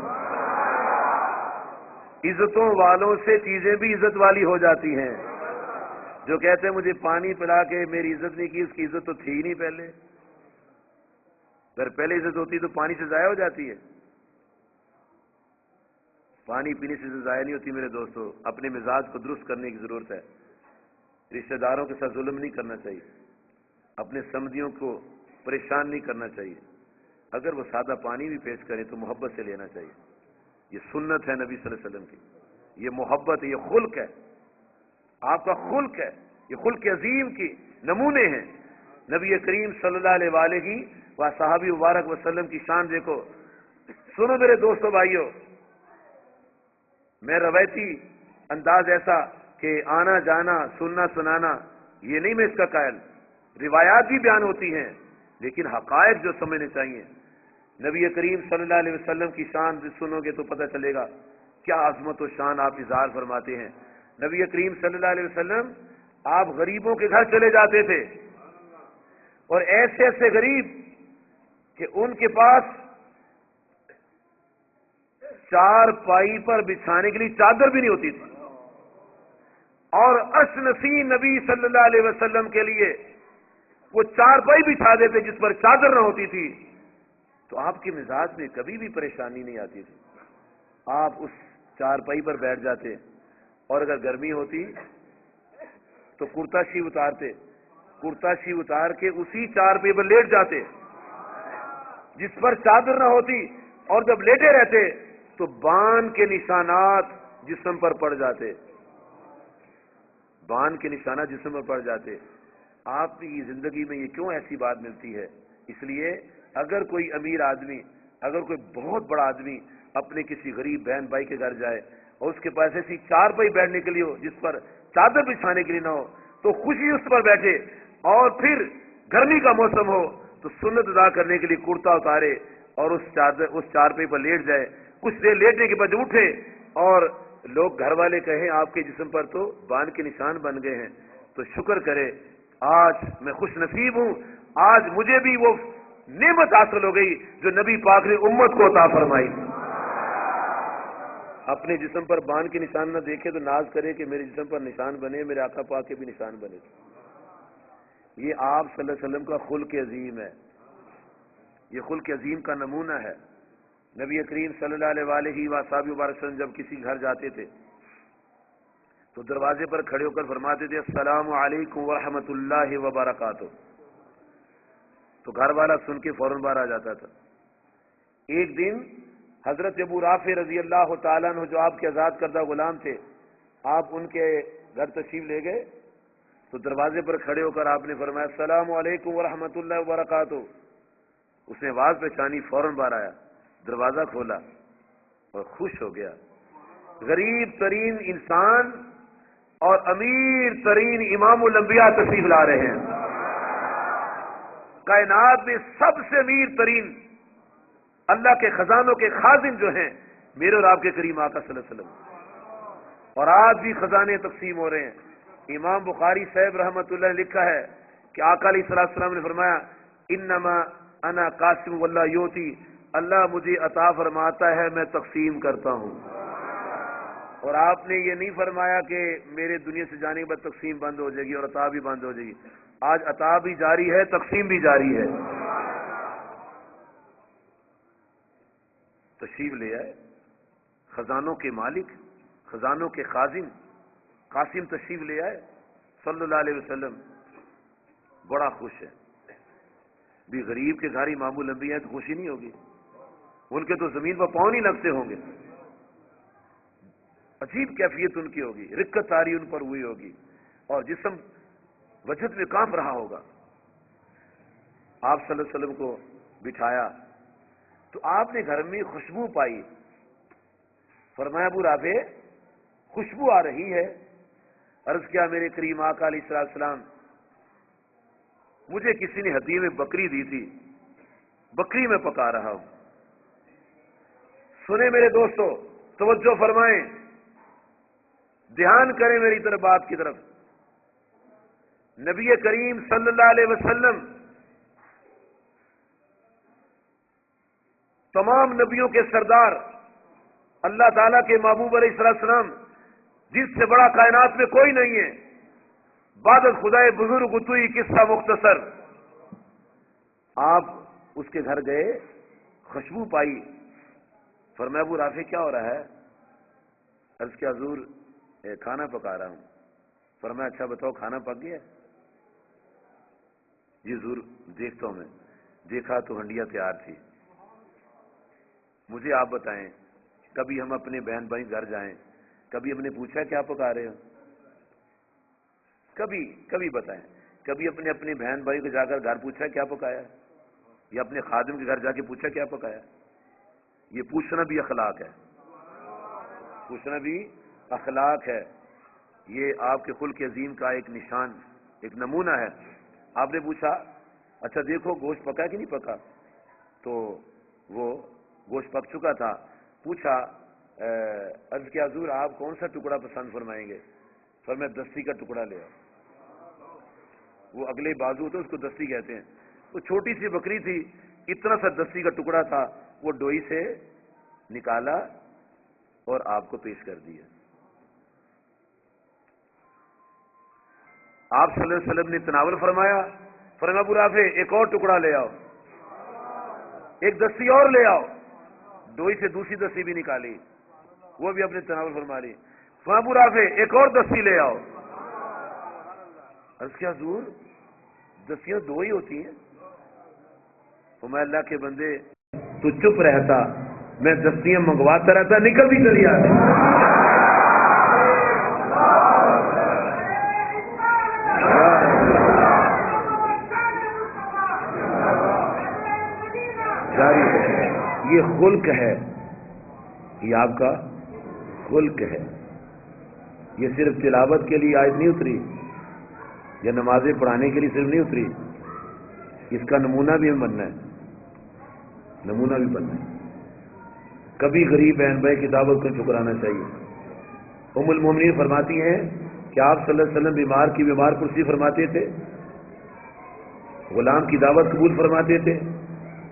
عزتوں والوں سے چیزیں بھی عزت والی ہو جاتی ہیں. جو کہتے ہیں مجھے پانی پلا کے میری عزت نہیں کی، اس کی عزت تو تھی ہی نہیں پہلے. اگر پہلے عزت ہوتی تو پانی سے ضائع ہو جاتی ہے. پانی پینے سے ضائع نہیں ہوتی میرے دوستو. اپنے مزاج کو درست کرنے کی ضرورت ہے. رشتہ داروں کے ساتھ ظلم نہیں کرنا چاہیے، اپنے سمدھیوں کو پریشان نہیں کرنا چاہیے. اگر وہ سادہ پانی بھی پیش کریں تو محبت سے لینا چاہیے. یہ سنت ہے نبی صلی اللہ علیہ وسلم کی، یہ محبت ہے، یہ خلق ہے، آپ کا خلق ہے. یہ خلق عظیم کی نمونے ہیں. نبی کریم صلی اللہ علیہ وآلہ و صحابی مبارک وسلم کی شان دیکھو. سنو میرے دوستو بھائیو، میں روایتی انداز ایسا کہ آنا جانا سننا سنانا یہ نہیں میں اس کا قائل. روایات بھی بیان ہوتی ہیں لیکن حقائق جو سمجھنے چاہیے. نبی کریم صلی اللہ علیہ وسلم کی شان سنو گے تو پتہ چلے گا کیا عظمت و شان آپ اظہار فرماتے ہیں. نبی کریم صلی اللہ علیہ وسلم آپ غریبوں کے گھر چلے جاتے تھے اور ایسے ایسے غریب کہ ان کے پاس چار پائی پر بچھانے کے لیے چادر بھی نہیں ہوتی تھی، اور عرش نشین نبی صلی اللہ علیہ وسلم کے لیے وہ چار پائی بچھا دیتے جس پر چادر نہ ہوتی تھی. تو آپ کے مزاج میں کبھی بھی پریشانی نہیں آتی تھی. آپ اس چار پائی پر بیٹھ جاتے اور اگر گرمی ہوتی تو کرتا شی اتارتے، کرتا شی اتار کے اسی چار پائی پر لیٹ جاتے جس پر چادر نہ ہوتی. اور جب لیٹے رہتے تو بان کے نشانات جسم پر پڑ جاتے، بان کے نشانات جسم پر پڑ جاتے. آپ کی زندگی میں یہ کیوں ایسی بات ملتی ہے؟ اس لیے اگر کوئی امیر آدمی، اگر کوئی بہت بڑا آدمی اپنے کسی غریب بہن بھائی کے گھر جائے اور اس کے پاس ایسی چار پائی بیٹھنے کے لیے ہو جس پر چادر بچھانے کے لیے نہ ہو تو خوشی اس پر بیٹھے، اور پھر گرمی کا موسم ہو تو سنت ادا کرنے کے لیے کرتا اتارے اور اس چار پائی پر لیٹ جائے. کچھ دیر لیٹنے کے بعد اٹھے اور لوگ گھر والے کہیں آپ کے جسم پر تو بان کے نشان بن گئے ہیں، تو شکر کرے آج میں خوش نصیب ہوں، آج مجھے بھی وہ نعمت حاصل ہو گئی جو نبی پاک نے امت کو عطا فرمائی. اپنے جسم پر بان کے نشان نہ دیکھے تو ناز کرے کہ میرے جسم پر نشان بنے، میرے آقا پاک کے بھی نشان بنے. یہ آپ صلی اللہ علیہ وسلم کا خلق عظیم ہے، یہ خلق عظیم کا نمونہ ہے. نبی کریم صلی اللہ علیہ وآلہ وصحبہ وسلم جب کسی گھر جاتے تھے تو دروازے پر کھڑے ہو کر فرماتے تھے السلام علیکم ورحمۃ اللہ وبرکاتہ. تو گھر والا سن کے فوراً باہر آ جاتا تھا. ایک دن حضرت ابو رافع رضی اللہ تعالیٰ عنہ جو آپ کے آزاد کردہ غلام تھے، آپ ان کے گھر تشریف لے گئے تو دروازے پر کھڑے ہو کر آپ نے فرمایا السلام علیکم ورحمۃ اللہ وبرکاتہ. اس نے آواز پہچانی، فوراً باہر آیا، دروازہ کھولا اور خوش ہو گیا. غریب ترین انسان اور امیر ترین امام الانبیاء تشریف لا رہے ہیں. کائنات میں سب سے امیر ترین اللہ کے خزانوں کے خازن جو ہیں میرے اور آپ کے کریم آقا صلی اللہ علیہ وسلم. اور آج بھی خزانے تقسیم ہو رہے ہیں. امام بخاری صاحب رحمۃ اللہ نے لکھا ہے کہ آقا علیہ السلام نے فرمایا انما انا قاسم واللہ یوتی، اللہ مجھے عطا فرماتا ہے میں تقسیم کرتا ہوں. اور آپ نے یہ نہیں فرمایا کہ میرے دنیا سے جانے کے بعد تقسیم بند ہو جائے گی اور عطا بھی بند ہو جائے گی. آج عطا بھی جاری ہے، تقسیم بھی جاری ہے. تشریف لے آئے خزانوں کے مالک، خزانوں کے خازن قاسم تشریف لے آئے صلی اللہ علیہ وسلم. بڑا خوش ہے. بھی غریب کے گھر امام الانبیاء ہیں تو خوشی نہیں ہوگی؟ ان کے تو زمین پر پاؤں نہیں لگتے ہوں گے. عجیب کیفیت ان کی ہوگی، رکت تاری ان پر ہوئی ہوگی اور جسم وجد میں کانپ رہا ہوگا. آپ صلی اللہ علیہ وسلم کو بٹھایا تو آپ نے گھر میں خوشبو پائی. فرمایا ابو رافع خوشبو آ رہی ہے. عرض کیا میرے کریم آقا علیہ السلام مجھے کسی نے ہدیے میں بکری دی تھی، بکری میں پکا رہا ہوں. سنیں میرے دوستو، توجہ فرمائیں، دھیان کریں میری طرف بات کی طرف۔ نبی کریم صلی اللہ علیہ وسلم تمام نبیوں کے سردار، اللہ تعالیٰ کے محبوب علیہ السلام، جس سے بڑا کائنات میں کوئی نہیں ہے، بعد از خدائے بزرگ اتوئی قصہ مختصر۔ آپ اس کے گھر گئے، خوشبو پائی، فرمایا ابو رافع کیا ہو رہا ہے؟ عرض کیا حضور کھانا پکا رہا ہوں۔ فرمایا اچھا بتاؤ کھانا پک گیا؟ جی حضور دیکھتا ہوں میں۔ دیکھا تو ہنڈیاں تیار تھی۔ مجھے آپ بتائیں، کبھی ہم اپنے بہن بھائی گھر جائیں، کبھی ہم نے پوچھا کیا پکا رہے ہو؟ کبھی بتائیں، کبھی اپنے بہن بھائی کو جا کر گھر پوچھا کیا پکایا، یا اپنے خادم کے گھر جا کے پوچھا کیا پکایا؟ یہ پوچھنا بھی اخلاق ہے، پوچھنا بھی اخلاق ہے۔ یہ آپ کے خلق عظیم کا ایک نشان، ایک نمونہ ہے۔ آپ نے پوچھا اچھا دیکھو گوشت پکا کہ نہیں پکا؟ تو وہ گوشت پک چکا تھا۔ پوچھا عرض کیا حضور آپ کون سا ٹکڑا پسند فرمائیں گے؟ فرمایا دستی کا ٹکڑا لے آؤ۔ وہ اگلے بازو ہوتے اس کو دستی کہتے ہیں۔ وہ چھوٹی سی بکری تھی، اتنا سا دستی کا ٹکڑا تھا، وہ ڈوئی سے نکالا اور آپ کو پیش کر دیا۔ آپ صلی اللہ علیہ وسلم نے تناول فرمایا، فرمایا ابو رافع ایک اور ٹکڑا لے آؤ، ایک دستی اور لے آؤ۔ ڈوئی سے دوسری دستی بھی نکالی، وہ بھی اپنے تناول فرما لی۔ فرمایا ابو رافع ایک اور دستی لے آؤ۔ عرض کیا حضور دستیاں دو ہی ہوتی ہیں؟ فرمایا اللہ کے بندے تو چپ رہتا، میں دستیاں منگواتا رہتا، نکل بھی چلی آتی۔ جاری ہے، یہ خلق ہے، یہ آپ کا خلق ہے۔ یہ صرف تلاوت کے لیے آیت نہیں اتری، یا نمازیں پڑھانے کے لیے صرف نہیں اتری، اس کا نمونہ بھی ہم بننا ہے، نمونہ بھی بننا ہے۔ کبھی غریب بہن بھائی کی دعوت کو ٹھکرانا چاہیے۔ ام المومنین فرماتی ہیں کہ آپ صلی اللہ علیہ وسلم بیمار کی بیمار پرسی فرماتے تھے، غلام کی دعوت قبول فرماتے تھے،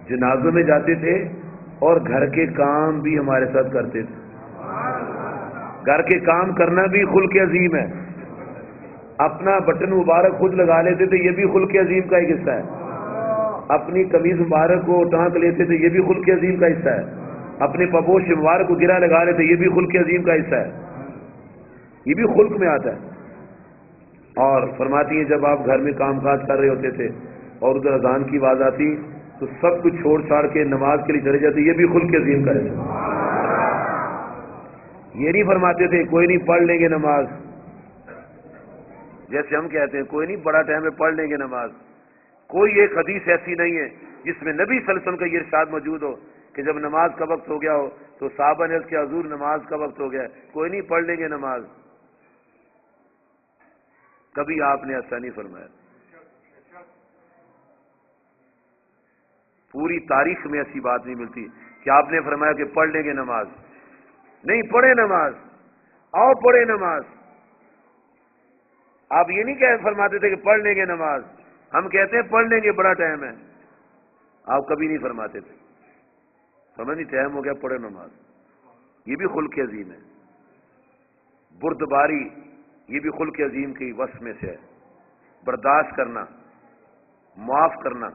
جنازوں میں جاتے تھے، اور گھر کے کام بھی ہمارے ساتھ کرتے تھے۔ گھر کے کام کرنا بھی خلق عظیم ہے۔ اپنا بٹن مبارک خود لگا لیتے تھے، یہ بھی خلق عظیم کا ایک حصہ ہے۔ اپنی قمیض مبارک کو ٹانک لیتے تھے، یہ بھی خلق عظیم کا حصہ ہے۔ اپنے پپوش مبارک کو گرا لگا لیتے، یہ بھی خلق عظیم کا حصہ ہے، یہ بھی خلق میں آتا ہے۔ اور فرماتی ہیں جب آپ گھر میں کام کاج کر رہے ہوتے تھے اور ادھر اذان کی آواز آتی تو سب کچھ چھوڑ چھاڑ کے نماز کے لیے چلے جاتے، یہ بھی خلق عظیم کا حصہ ہے۔ یہ نہیں فرماتے تھے کوئی نہیں پڑھ لیں گے نماز، جیسے ہم کہتے ہیں کوئی نہیں بڑا ٹائم ہے پڑھ لیں گے نماز۔ کوئی ایک حدیث ایسی نہیں ہے جس میں نبی صلی اللہ علیہ وسلم کا یہ ارشاد موجود ہو کہ جب نماز کا وقت ہو گیا ہو تو صحابہ نے عرض کیا حضور نماز کا وقت ہو گیا ہے، کوئی نہیں پڑھ لیں گے نماز۔ کبھی آپ نے ایسا نہیں فرمایا۔ پوری تاریخ میں ایسی بات نہیں ملتی کہ آپ نے فرمایا کہ پڑھ لیں گے نماز۔ نہیں، پڑھے نماز، آؤ پڑھے نماز۔ آپ یہ نہیں کہ فرماتے تھے کہ پڑھ لیں گے نماز، ہم کہتے ہیں پڑھ لیں گے بڑا ٹائم ہے، آپ کبھی نہیں فرماتے تھے۔ سمجھ نہیں ٹائم ہو گیا پڑھے نماز، یہ بھی خلق عظیم ہے۔ بردباری یہ بھی خلق عظیم کی وصف میں سے ہے۔ برداشت کرنا، معاف کرنا،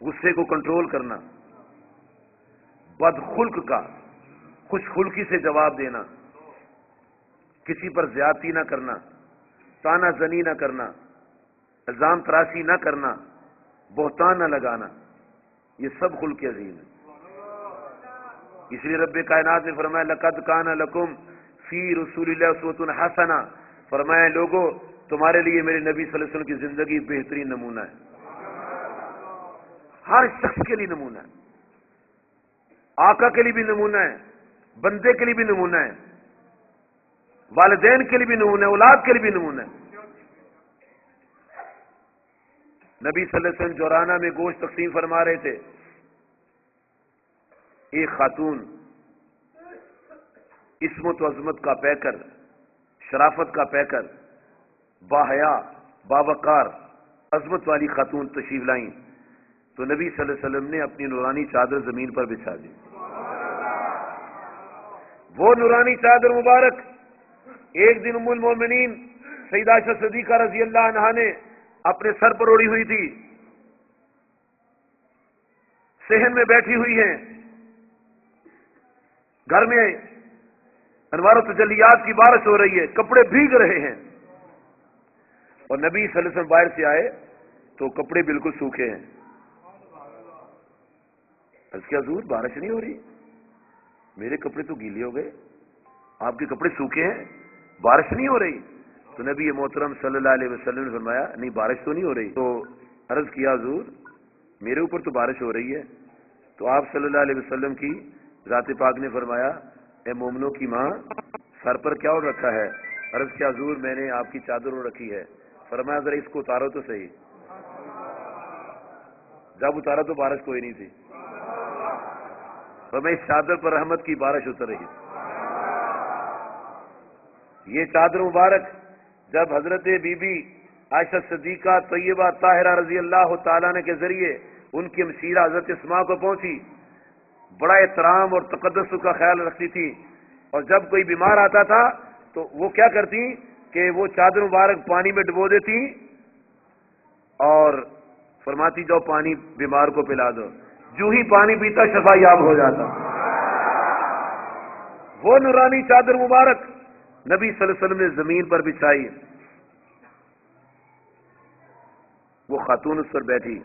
غصے کو کنٹرول کرنا، بدخلق کا خوش خلقی سے جواب دینا، کسی پر زیادتی نہ کرنا، تانا زنی نہ کرنا، الزام تراشی نہ کرنا، بہتان نہ لگانا، یہ سب خلق عظیم ہے۔ اس لیے رب کائنات نے فرمایا لقد کان لکم فی رسول اللہ اسوۃ حسنہ، فرمایا لوگوں تمہارے لیے میرے نبی صلی اللہ علیہ وسلم کی زندگی بہترین نمونہ ہے، ہر شخص کے لیے نمونہ ہے، آقا کے لیے بھی نمونہ ہے، بندے کے لیے بھی نمونہ ہے، والدین کے لیے بھی نمونہ ہے، اولاد کے لیے بھی نمونہ ہے۔ نبی صلی اللہ علیہ وسلم جورانہ میں گوشت تقسیم فرما رہے تھے، ایک خاتون عصمت و عظمت کا پیکر، شرافت کا پیکر، باحیا باوقار عظمت والی خاتون تشریف لائیں تو نبی صلی اللہ علیہ وسلم نے اپنی نورانی چادر زمین پر بچھا دی. وہ نورانی چادر مبارک ایک دن ام المومنین سیدہ عائشہ صدیقہ رضی اللہ عنہا نے اپنے سر پر اوڑھی ہوئی تھی، صحن میں بیٹھی ہوئی ہیں، گھر میں انوار و تجلیات کی بارش ہو رہی ہے، کپڑے بھیگ رہے ہیں، اور نبی صلی اللہ علیہ وسلم باہر سے آئے تو کپڑے بالکل سوکھے ہیں. اس کے حضور بارش نہیں ہو رہی، میرے کپڑے تو گیلے ہو گئے، آپ کے کپڑے سوکھے ہیں، بارش نہیں ہو رہی. تو نبی محترم صلی اللہ علیہ وسلم نے فرمایا نہیں بارش تو نہیں ہو رہی. تو عرض کیا حضور میرے اوپر تو بارش ہو رہی ہے. تو آپ صلی اللہ علیہ وسلم کی ذات پاک نے فرمایا اے مومنوں کی ماں سر پر کیا اوڑھ رکھا ہے؟ عرض کیا حضور میں نے آپ کی چادر اوڑھ رکھی ہے. فرمایا ذرا اس کو اتارو تو صحیح. جب اتارا تو بارش کوئی نہیں تھی. فرمایا اس چادر پر رحمت کی بارش اتر رہی. یہ چادر مبارک جب حضرت بی بی عائشہ صدیقہ طیبہ طاہرہ رضی اللہ تعالیٰ عنہ کے ذریعے ان کی ہمشیرہ حضرت اسماء کو پہنچی، بڑا احترام اور تقدس کا خیال رکھتی تھی، اور جب کوئی بیمار آتا تھا تو وہ کیا کرتی کہ وہ چادر مبارک پانی میں ڈبو دیتی اور فرماتی جاؤ پانی بیمار کو پلا دو. جو ہی پانی پیتا شفا یاب ہو جاتا. وہ نورانی چادر مبارک نبی صلی اللہ علیہ وسلم نے زمین پر بچھائی. وہ خاتون اس پر بیٹھی،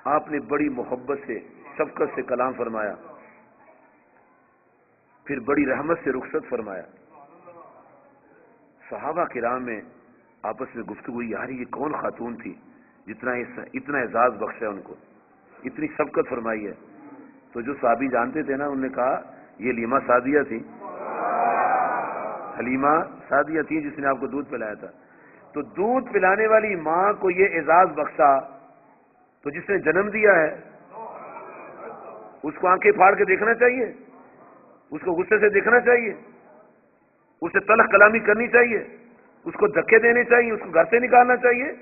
آپ نے بڑی محبت سے شفقت سے کلام فرمایا، پھر بڑی رحمت سے رخصت فرمایا. صحابہ کرام میں آپس میں گفتگو ہوئی، یار یہ کون خاتون تھی اتنا اعزاز بخشا ان کو، اتنی شفقت فرمائی ہے. تو جو صحابی جانتے تھے نا انہوں نے کہا یہ حلیمہ سعدیہ تھی، حلیمہ سعدیہ تھی جس نے آپ کو دودھ پلایا تھا. تو دودھ پلانے والی ماں کو یہ اعزاز بخشا تو جس نے جنم دیا ہے اس کو آنکھیں پھاڑ کے دیکھنا چاہیے، اس کو غصے سے دیکھنا چاہیے، اسے تلخ کلامی کرنی چاہیے، اس کو دھکے دینے چاہیے، اس کو گھر سے نکالنا چاہیے.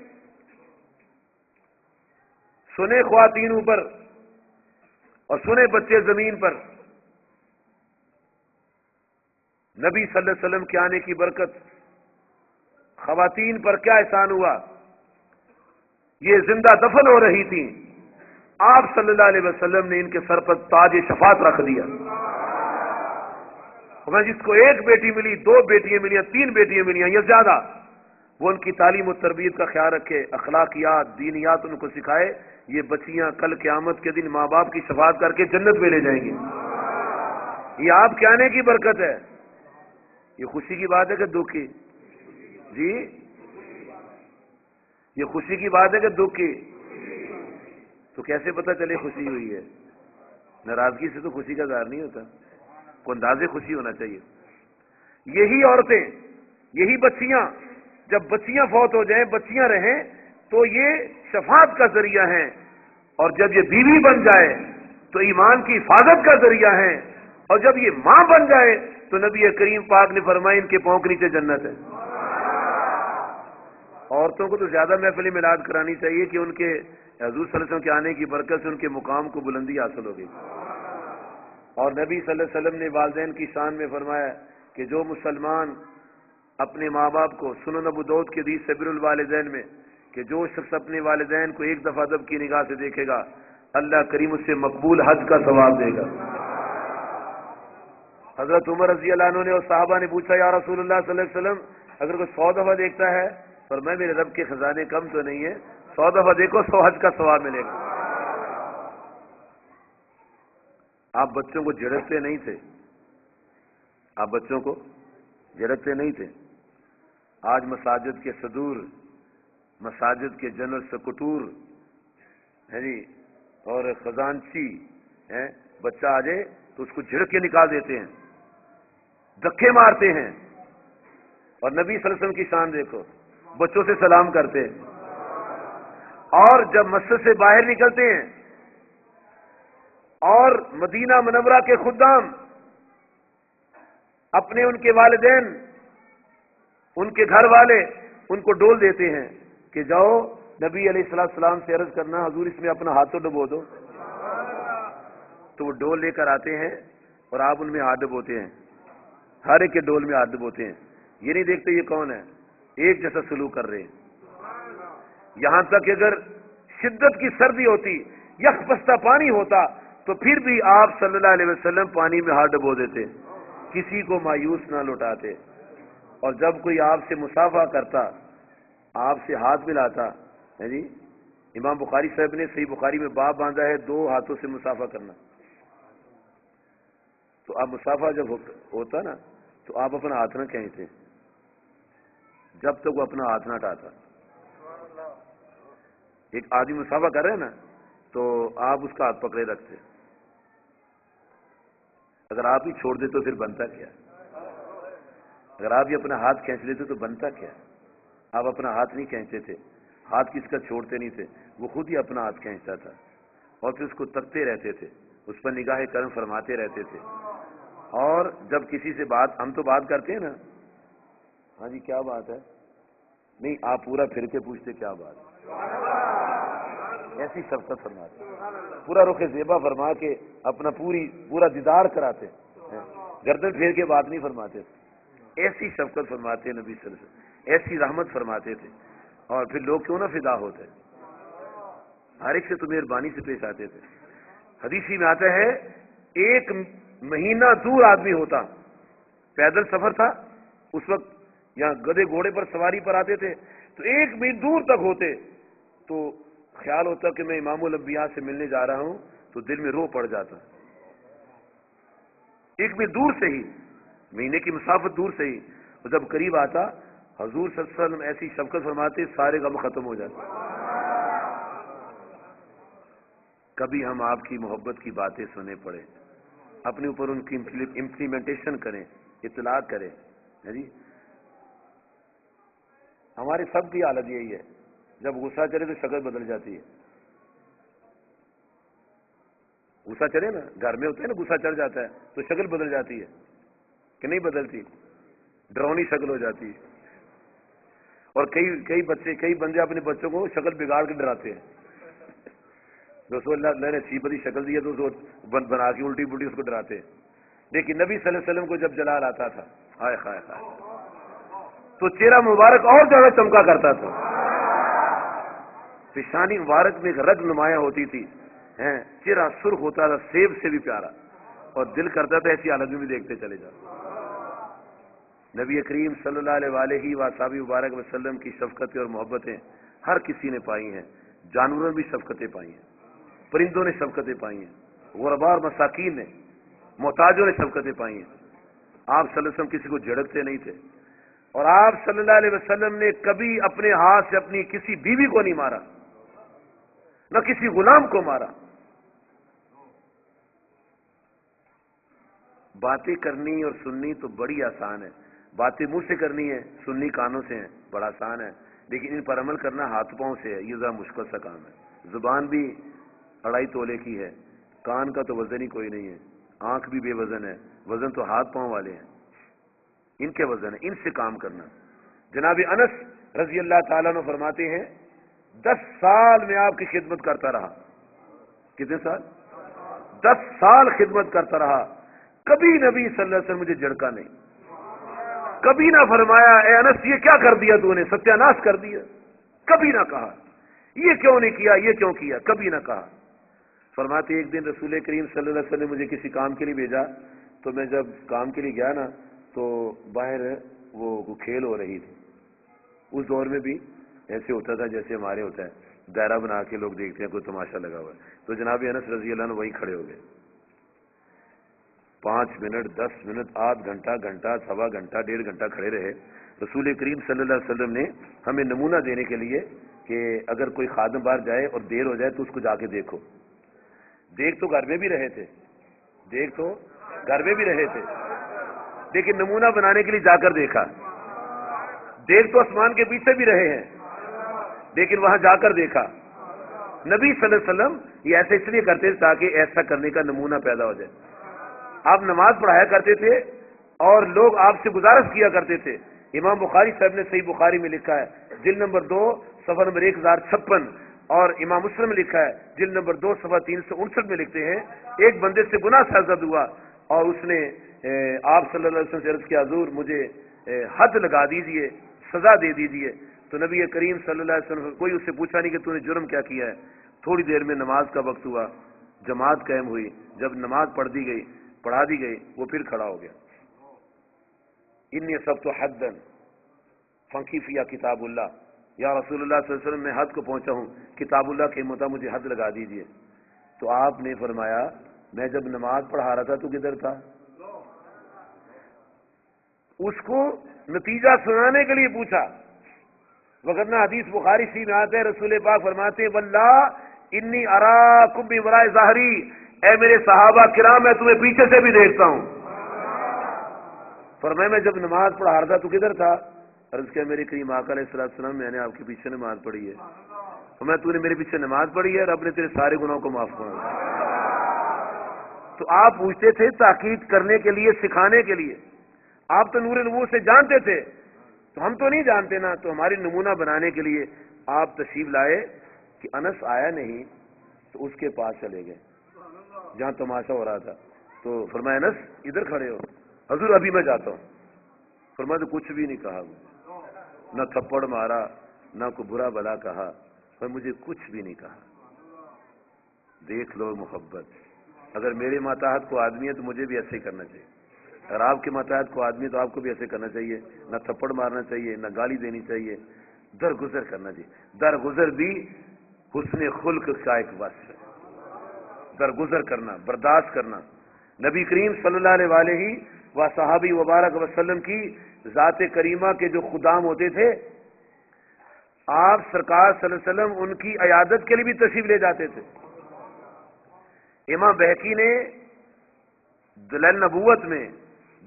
سنے خواتین اوپر اور سنے بچے زمین پر. نبی صلی اللہ علیہ وسلم کے آنے کی برکت خواتین پر کیا احسان ہوا. یہ زندہ دفن ہو رہی تھی، آپ صلی اللہ علیہ وسلم نے ان کے سر پر تاج شفاعت رکھ دیا. جس کو ایک بیٹی ملی، دو بیٹیاں ملیاں، تین بیٹیاں ملیاں یا زیادہ، وہ ان کی تعلیم و تربیت کا خیال رکھے، اخلاقیات دینیات ان کو سکھائے. یہ بچیاں کل قیامت کے دن ماں باپ کی شفاعت کر کے جنت میں لے جائیں گے. یہ آپ کے آنے کی برکت ہے. یہ خوشی کی بات ہے کہ دکھ کی؟ جی یہ خوشی کی بات ہے کہ دکھ کی؟ تو کیسے پتہ چلے خوشی ہوئی ہے؟ ناراضگی سے تو خوشی کا ظاہر نہیں ہوتا، کو اندازے خوشی ہونا چاہیے. یہی عورتیں، یہی بچیاں، جب بچیاں فوت ہو جائیں، بچیاں رہیں تو یہ شفاعت کا ذریعہ ہیں، اور جب یہ بیوی بن جائے تو ایمان کی حفاظت کا ذریعہ ہیں، اور جب یہ ماں بن جائے تو نبی کریم پاک نے فرمایا ان کے پاؤں کے نیچے جنت ہے. عورتوں کو تو زیادہ محفل میلاد کرانی چاہیے کہ ان کے حضور صلی اللہ علیہ وسلم کے آنے کی برکت سے ان کے مقام کو بلندی حاصل ہوگی. اور نبی صلی اللہ علیہ وسلم نے والدین کی شان میں فرمایا کہ جو مسلمان اپنے ماں باپ کو، سنن ابو داؤد کے حدیث سے بر الوالدین میں کہ جو شخص اپنے والدین کو ایک دفعہ ادب کی نگاہ سے دیکھے گا اللہ کریم اس سے مقبول حج کا ثواب دے گا. حضرت عمر رضی اللہ عنہ نے اور صحابہ نے پوچھا یا رسول اللہ صلی اللہ علیہ وسلم اگر کوئی 100 دفعہ دیکھتا ہے، فرمایا میرے رب کے خزانے کم تو نہیں ہے، 100 دفعہ دیکھو 100 حج کا ثواب ملے گا. آپ بچوں کو جھڑکتے نہیں تھے، آپ بچوں کو جھڑکتے نہیں تھے. آج مساجد کے صدور، مساجد کے جنرل سکرٹور ہے جی اور خزانچی ہیں، بچہ آ جائے تو اس کو جھڑک کے نکال دیتے ہیں، دھکے مارتے ہیں. اور نبی صلی اللہ علیہ وسلم کی شان دیکھو، بچوں سے سلام کرتے ہیں، اور جب مسجد سے باہر نکلتے ہیں اور مدینہ منورہ کے خدام اپنے ان کے والدین، ان کے گھر والے ان کو ڈول دیتے ہیں کہ جاؤ نبی علیہ السلام سے عرض کرنا حضور اس میں اپنا ہاتھ تو ڈبو دو. تو وہ ڈول لے کر آتے ہیں اور آپ ان میں ہاتھ ڈبوتے ہیں، ہر ایک کے ڈول میں ہاتھ ڈبوتے ہیں. یہ نہیں دیکھتے یہ کون ہے، ایک جیسا سلوک کر رہے ہیں. یہاں تک کہ اگر شدت کی سردی ہوتی، یخ پستہ پانی ہوتا، تو پھر بھی آپ صلی اللہ علیہ وسلم پانی میں ہاتھ ڈبو دیتے، کسی کو مایوس نہ لوٹاتے. اور جب کوئی آپ سے مصافحہ کرتا، آپ سے ہاتھ ملاتا ہے جی، امام بخاری صاحب نے صحیح بخاری میں باب باندھا ہے 2 ہاتھوں سے مصافحہ کرنا. تو آپ مصافحہ جب ہوتا نا تو آپ اپنا ہاتھ نہ کھینچتے جب تک وہ اپنا ہاتھ نہ ہٹاتا. ایک آدمی مصافحہ کر رہے ہیں نا تو آپ اس کا ہاتھ پکڑے رکھتے، اگر آپ ہی چھوڑ دے تو پھر بنتا کیا؟ اگر آپ ہی اپنا ہاتھ کھینچ لیتے تو بنتا کیا؟ آپ اپنا ہاتھ نہیں کھینچتے تھے، ہاتھ کس کا چھوڑتے نہیں تھے، وہ خود ہی اپنا ہاتھ کھینچتا تھا اور پھر اس کو تکتے رہتے تھے، اس پر نگاہ کرم فرماتے رہتے تھے. اور جب کسی سے بات، ہم تو بات کرتے ہیں نا، ہاں جی کیا بات ہے، نہیں آپ پورا پھر کے پوچھتے کیا بات ہے، ایسی شفقت فرماتے، پورا رخ زیبا فرما کے اپنا پورا دیدار کراتے، گردن پھیر کے بات نہیں فرماتے تھے. ایسی شفقت فرماتے نبی صلی اللہ علیہ وسلم، ایسی رحمت فرماتے تھے. اور پھر لوگ کیوں نہ فدا ہوتے، ہر ایک سے تو مہربانی سے پیش آتے تھے. حدیثی میں آتا ہے 1 مہینہ دور آدمی ہوتا، پیدل سفر تھا اس وقت، یہاں گدے گھوڑے پر سواری پر آتے تھے، تو 1 میل دور تک ہوتے تو خیال ہوتا کہ میں امام الانبیاء سے ملنے جا رہا ہوں، تو دل میں رو پڑ جاتا. 1 میل دور سے ہی، مہینے کی مسافت دور سے ہی، اور جب قریب آتا حضور صلی اللہ علیہ وسلم ایسی شفقت فرماتے سارے غم ختم ہو جاتے. کبھی ہم آپ کی محبت کی باتیں سنے پڑے، اپنے اوپر ان کی امپلیمنٹیشن کریں، اطلاع کریں. جی ہمارے سب کی حالت یہی ہے، جب غصہ چلے تو شکل بدل جاتی ہے. غصہ چلے نا، گھر میں ہوتا ہے نا، غصہ چڑھ جاتا ہے تو شکل بدل جاتی ہے کہ نہیں بدلتی، ڈرونی شکل ہو جاتی ہے. اور کئی بندے اپنے بچوں کو شکل بگاڑ کے ڈراتے ہیں. رسول اللہ نے اچھی بڑی شکل دی ہے تو اس کو بنا کے الٹی پلٹی اس کو ڈراتے ہیں. لیکن نبی صلی اللہ علیہ وسلم کو جب جلال آتا تھا، ہائے ہائے ہائے، تو چہرہ مبارک اور زیادہ چمکا کرتا تھا، پیشانی مبارک میں ایک رگ نمایاں ہوتی تھی، چہرہ سرخ ہوتا تھا سیب سے بھی پیارا، اور دل کرتا تھا ایسی حالت میں بھی دیکھتے چلے جاؤ. نبی کریم صلی اللہ علیہ وآلہ مبارک وسلم کی شفقتیں اور محبتیں ہر کسی نے پائی ہیں. جانوروں نے بھی شفقتیں پائی ہیں، پرندوں نے شفقتیں پائی ہیں، غرباء اور مساکین نے، محتاجوں نے شفقتیں پائی ہیں. آپ صلی اللہ علیہ وسلم کسی کو جھڑکتے نہیں تھے، اور آپ صلی اللہ علیہ وسلم نے کبھی اپنے ہاتھ سے اپنی کسی بیوی کو نہیں مارا، نہ کسی غلام کو مارا. باتیں کرنی اور سننی تو بڑی آسان ہے، باتیں منہ سے کرنی ہے، سننی کانوں سے ہے، بڑا آسان ہے. لیکن ان پر عمل کرنا ہاتھ پاؤں سے ہے، یہ ذرا مشکل سا کام ہے. زبان بھی 2.5 تولے کی ہے، کان کا تو وزن ہی کوئی نہیں ہے، آنکھ بھی بے وزن ہے، وزن تو ہاتھ پاؤں والے ہیں، ان کے وزن ہے، ان سے کام کرنا. جناب انس رضی اللہ تعالیٰ عنہ فرماتے ہیں 10 سال میں آپ کی خدمت کرتا رہا. کتنے سال؟ 10 سال خدمت کرتا رہا، کبھی نبی صلی اللہ علیہ وسلم مجھے جھڑکا نہیں، کبھی نہ فرمایا اے انس یہ کیا کر دیا تو نے، ستیہ ناش کر دیا، کبھی نہ کہا یہ کیوں نہیں کیا، یہ کیوں کیا، کبھی نہ کہا. فرماتے ایک دن رسول کریم صلی اللہ علیہ وسلم نے مجھے کسی کام کے لیے بھیجا، تو میں جب کام کے لیے گیا نا تو باہر وہ کھیل ہو رہی تھی. اس دور میں بھی ایسے ہوتا تھا جیسے ہمارے ہوتا ہے، دائرہ بنا کے لوگ دیکھتے ہیں کوئی تماشا لگا ہوا ہے. تو جناب انس رضی اللہ عنہ وہیں کھڑے ہو گئے، 5 منٹ 10 منٹ آدھ گھنٹہ گھنٹہ سوا گھنٹہ 1.5 گھنٹہ کھڑے رہے. رسول کریم صلی اللہ علیہ وسلم نے ہمیں نمونہ دینے کے لیے کہ اگر کوئی خادم باہر جائے اور دیر ہو جائے تو اس کو جا کے دیکھو. دیکھ تو گھر میں بھی رہے تھے، دیکھ تو گھر میں بھی رہے تھے، لیکن نمونہ بنانے کے لیے جا کر دیکھا. دیکھ تو آسمان کے پیچھے بھی رہے ہیں، لیکن وہاں جا کر دیکھا. نبی صلی اللہ علیہ وسلم یہ ایسے اس لیے کرتے تھے تاکہ ایسا کرنے کا نمونہ پیدا ہو جائے. آپ نماز پڑھایا کرتے تھے اور لوگ آپ سے گزارش کیا کرتے تھے. امام بخاری صاحب نے صحیح بخاری میں لکھا ہے جلد نمبر 2 صفحہ نمبر 1056، اور امام مسلم نے لکھا ہے جلد نمبر 2 صفحہ 359 میں لکھتے ہیں ایک بندے سے گناہ سرزد ہوا اور اس نے آپ صلی اللہ علیہ وسلم سے عرض کیا حضور مجھے حد لگا دیجئے، سزا دے دیجئے. تو نبی کریم صلی اللہ علیہ وسلم کوئی اس سے پوچھا نہیں کہ تو نے جرم کیا کیا ہے. تھوڑی دیر میں نماز کا وقت ہوا، جماعت قائم ہوئی، جب نماز پڑھا دی گئی وہ پھر کھڑا ہو گیا. انی سب تو حدن فنکی فیا کتاب اللہ، یا رسول اللہ صلی اللہ علیہ وسلم میں حد کو پہنچا ہوں، کتاب اللہ کے مطابق مجھے حد لگا دیجئے. تو آپ نے فرمایا میں جب نماز پڑھا رہا تھا تو کدھر تھا؟ اس کو نتیجہ سنانے کے لیے پوچھا. وغیرہ حدیث بخاری شریف میں آتے ہیں رسول پاک فرماتے ہیں واللہ انی اراکم بورائے ظہری، اے میرے صحابہ کرام میں تمہیں پیچھے سے بھی دیکھتا ہوں. فرمایا میں جب نماز پڑھا رہا تھا تو کدھر تھا؟ عرض کیا میرے کریم آقا علیہ السلام میں نے آپ کے پیچھے نماز پڑھی ہے. فرمایا تو نے میرے پیچھے نماز پڑھی ہے، رب نے تیرے سارے گناہوں کو معاف کر دیا. تو آپ پوچھتے تھے تاکید کرنے کے لیے، سکھانے کے لیے. آپ تو نور نبوت سے جانتے تھے تو ہم تو نہیں جانتے نا، تو ہماری نمونہ بنانے کے لیے آپ تشریف لائے کہ انس آیا نہیں تو اس کے پاس چلے گئے جہاں تماشا ہو رہا تھا. تو فرمایا انس ادھر کھڑے ہو. حضور ابھی میں جاتا ہوں. فرمایا تو کچھ بھی نہیں کہا مجھے، نہ تھپڑ مارا نہ کوئی برا بلا کہا، پر مجھے کچھ بھی نہیں کہا. دیکھ لو محبت، اگر میرے ماتحت کو آدمی ہے تو مجھے بھی ایسے ہی کرنا چاہیے، اگر آپ کے ماتحت کو آدمی ہے تو آپ کو بھی ایسے کرنا چاہیے. نہ تھپڑ مارنا چاہیے، نہ گالی دینی چاہیے، درگزر کرنا چاہیے. درگزر بھی حسن خلق کا ایک وصف ہے، درگزر کرنا، برداشت کرنا. نبی کریم صلی اللہ علیہ و صحابی وبارک وسلم کی ذات کریمہ کے جو خدام ہوتے تھے، آپ سرکار صلی اللہ علیہ وسلم ان کی عیادت کے لیے بھی تشریف لے جاتے تھے. امام بہقی نے دلائل نبوت میں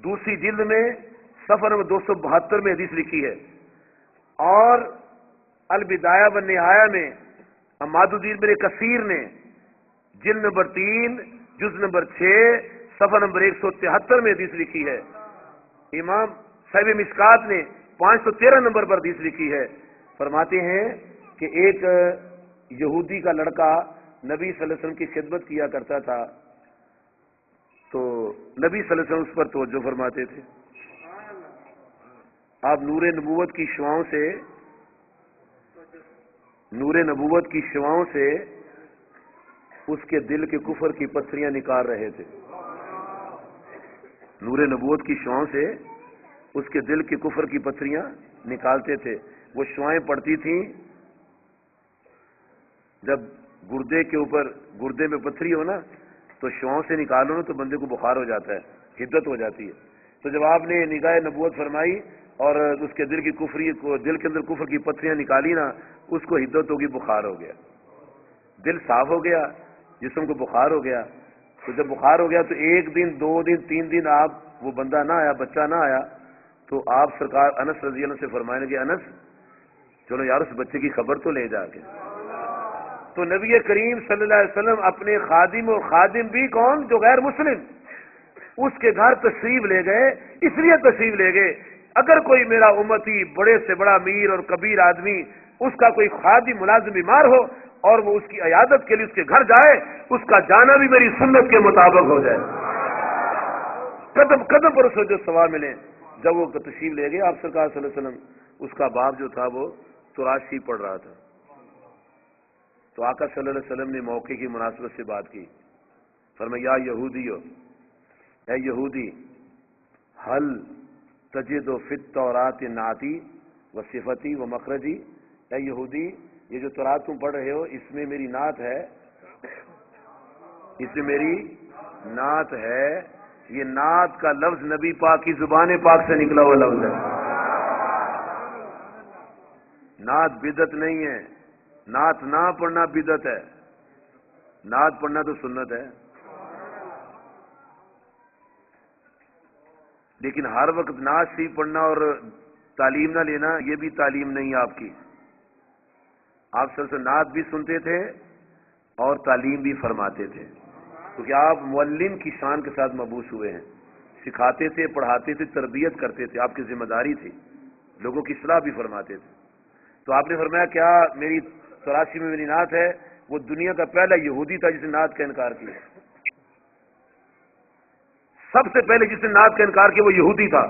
دوسری جلد میں صفحہ نمبر 272 میں حدیث لکھی ہے، اور البدایہ والنہایہ میں عماد الدین بن کثیر نے جلد نمبر 3 جز نمبر 6 صفحہ نمبر 173 میں حدیث لکھی ہے. امام صاحب مشکات نے 513 نمبر پر حدیث لکھی ہے. فرماتے ہیں کہ ایک یہودی کا لڑکا نبی صلی اللہ علیہ وسلم کی خدمت کیا کرتا تھا، تو نبی صلی اللہ علیہ وسلم اس پر توجہ فرماتے تھے. آپ نور نبوت کی شعاعوں سے اس کے دل کے کفر کی پتھریاں نکال رہے تھے. نور نبوت کی شعاعوں سے اس کے دل کے کفر کی پتھریاں نکالتے تھے. وہ شعاعیں پڑتی تھیں جب گردے میں پتھری ہو نا تو شعاعوں سے نکالو نا تو بندے کو بخار ہو جاتا ہے، حدت ہو جاتی ہے. تو جب آپ نے نگاہ نبوت فرمائی اور اس کے دل کے اندر کفر کی پتھریاں نکالی نا، اس کو حدت ہوگی، بخار ہو گیا، دل صاف ہو گیا، جسم کو بخار ہو گیا. تو جب بخار ہو گیا تو 1 دن 2 دن 3 دن وہ بندہ نہ آیا، بچہ نہ آیا. تو آپ سرکار انس رضی اللہ عنہ سے فرمائیں کہ انس چلو یار اس بچے کی خبر تو لے جا کے. تو نبی کریم صلی اللہ علیہ وسلم اپنے خادم، اور خادم بھی کون؟ جو غیر مسلم، اس کے گھر تشریف لے گئے. اس لیے تشریف لے گئے اگر کوئی میرا امتی بڑے سے بڑا امیر اور کبیر آدمی، اس کا کوئی خادم ملازم بیمار ہو اور وہ اس کی عیادت کے لیے اس کے گھر جائے، اس کا جانا بھی میری سنت کے مطابق ہو جائے، قدم قدم پر اسے جو ثواب ملے. جب وہ تشریف لے گئے آپ سرکار صلی اللہ علیہ وسلم، اس کا باپ جو تھا وہ تراشی پڑھ رہا تھا. تو آقا صلی اللہ علیہ وسلم نے موقع کی مناسبت سے بات کی. فرمایا یا یہودیو، اے یہودی، حل تجد فی التوراۃ نعتی و صفتی و مخرجی. اے یہودی، یہ جو تورات تم پڑھ رہے ہو اس میں میری نعت ہے، اس میں میری نعت ہے. یہ نعت کا لفظ نبی پاک کی زبان پاک سے نکلا ہوا لفظ ہے. نعت بدعت نہیں ہے، نعت نہ پڑھنا بدعت ہے، نعت پڑھنا تو سنت ہے. لیکن ہر وقت نعت شریف پڑھنا اور تعلیم نہ لینا یہ بھی تعلیم نہیں آپ کی. آپ سب سے نعت بھی سنتے تھے اور تعلیم بھی فرماتے تھے، کیونکہ آپ معلم کی شان کے ساتھ مبعوث ہوئے ہیں، سکھاتے تھے، پڑھاتے تھے، تربیت کرتے تھے، آپ کی ذمہ داری تھی، لوگوں کی اصلاح بھی فرماتے تھے۔ تو آپ نے فرمایا کیا میری 84 میں میری نعت ہے؟ وہ دنیا کا پہلا یہودی تھا جس نے نعت کا انکار کیا، سب سے پہلے جس نے نعت کا انکار کیا وہ یہودی تھا۔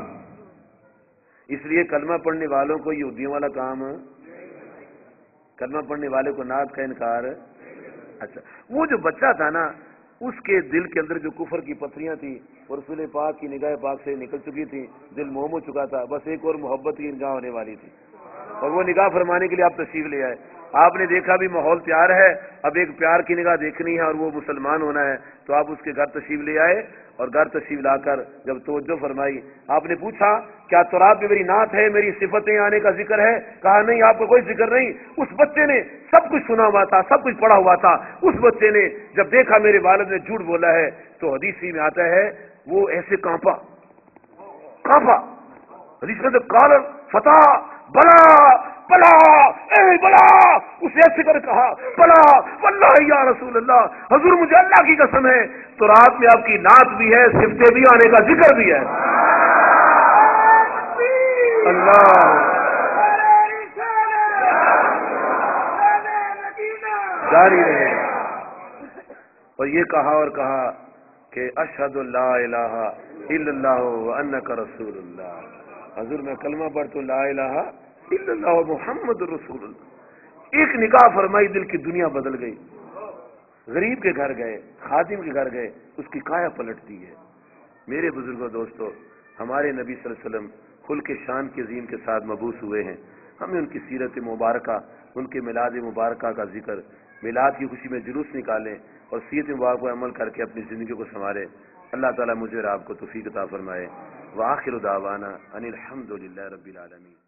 اس لیے کلمہ پڑھنے والوں کو یہودیوں والا کام، کلمہ پڑھنے والے کو نعت کا انکار۔ اچھا، وہ جو بچہ تھا نا، اس کے دل کے اندر جو کفر کی پتھریاں تھیں اور رسول پاک کی نگاہ پاک سے نکل چکی تھی، دل موم ہو چکا تھا، بس ایک اور محبت کی نگاہ ہونے والی تھی، اور وہ نگاہ فرمانے کے لیے آپ تشریف لے آئے۔ آپ نے دیکھا بھی ماحول تیار ہے، اب ایک پیار کی نگاہ دیکھنی ہے اور وہ مسلمان ہونا ہے، تو آپ اس کے گھر تشریف لے آئے، اور گھر تشریف لا کر جب توجہ فرمائی، آپ نے پوچھا کیا تراب میں میری نعت ہے، میری صفتیں آنے کا ذکر ہے؟ کہا نہیں، آپ کو کوئی ذکر نہیں۔ اس بچے نے سب کچھ سنا ہوا تھا، سب کچھ پڑھا ہوا تھا، اس بچے نے جب دیکھا میرے والد نے جھوٹ بولا ہے تو حدیث میں آتا ہے وہ ایسے کانپا، حدیث میں قال فتح بلا بلا، اے بلا، اسے ایسے کر کہا بلا واللہ یا رسول اللہ، حضور مجھے اللہ کی قسم ہے تو رات میں آپ کی نعت بھی ہے، صفتیں بھی آنے کا ذکر بھی ہے۔ اللہ جاری رہے۔ اور یہ کہا اور کہا کہ اشہد لا الہ الا اللہ وانک رسول اللہ، حضور میں کلمہ پڑھ تو لا الہ الا اللہ محمد رسول اللہ۔ ایک نگاہ فرمائی، دل کی دنیا بدل گئی۔ غریب کے گھر گئے، خادم کے گھر گئے، اس کی کایا پلٹ دی ہے۔ میرے بزرگوں دوستو، ہمارے نبی صلی اللہ علیہ وسلم خلق شان کے عظیم کے ساتھ مبعوث ہوئے ہیں، ہمیں ان کی سیرت مبارکہ، ان کے میلاد مبارکہ کا ذکر، میلاد کی خوشی میں جلوس نکالیں اور سیرت مبارکہ پر عمل کر کے اپنی زندگی کو سنواریں۔ اللہ تعالیٰ مجھے اور آپ کو توفیق عطا فرمائے۔ وآخر دعوانا ان الحمد للہ رب العالمین۔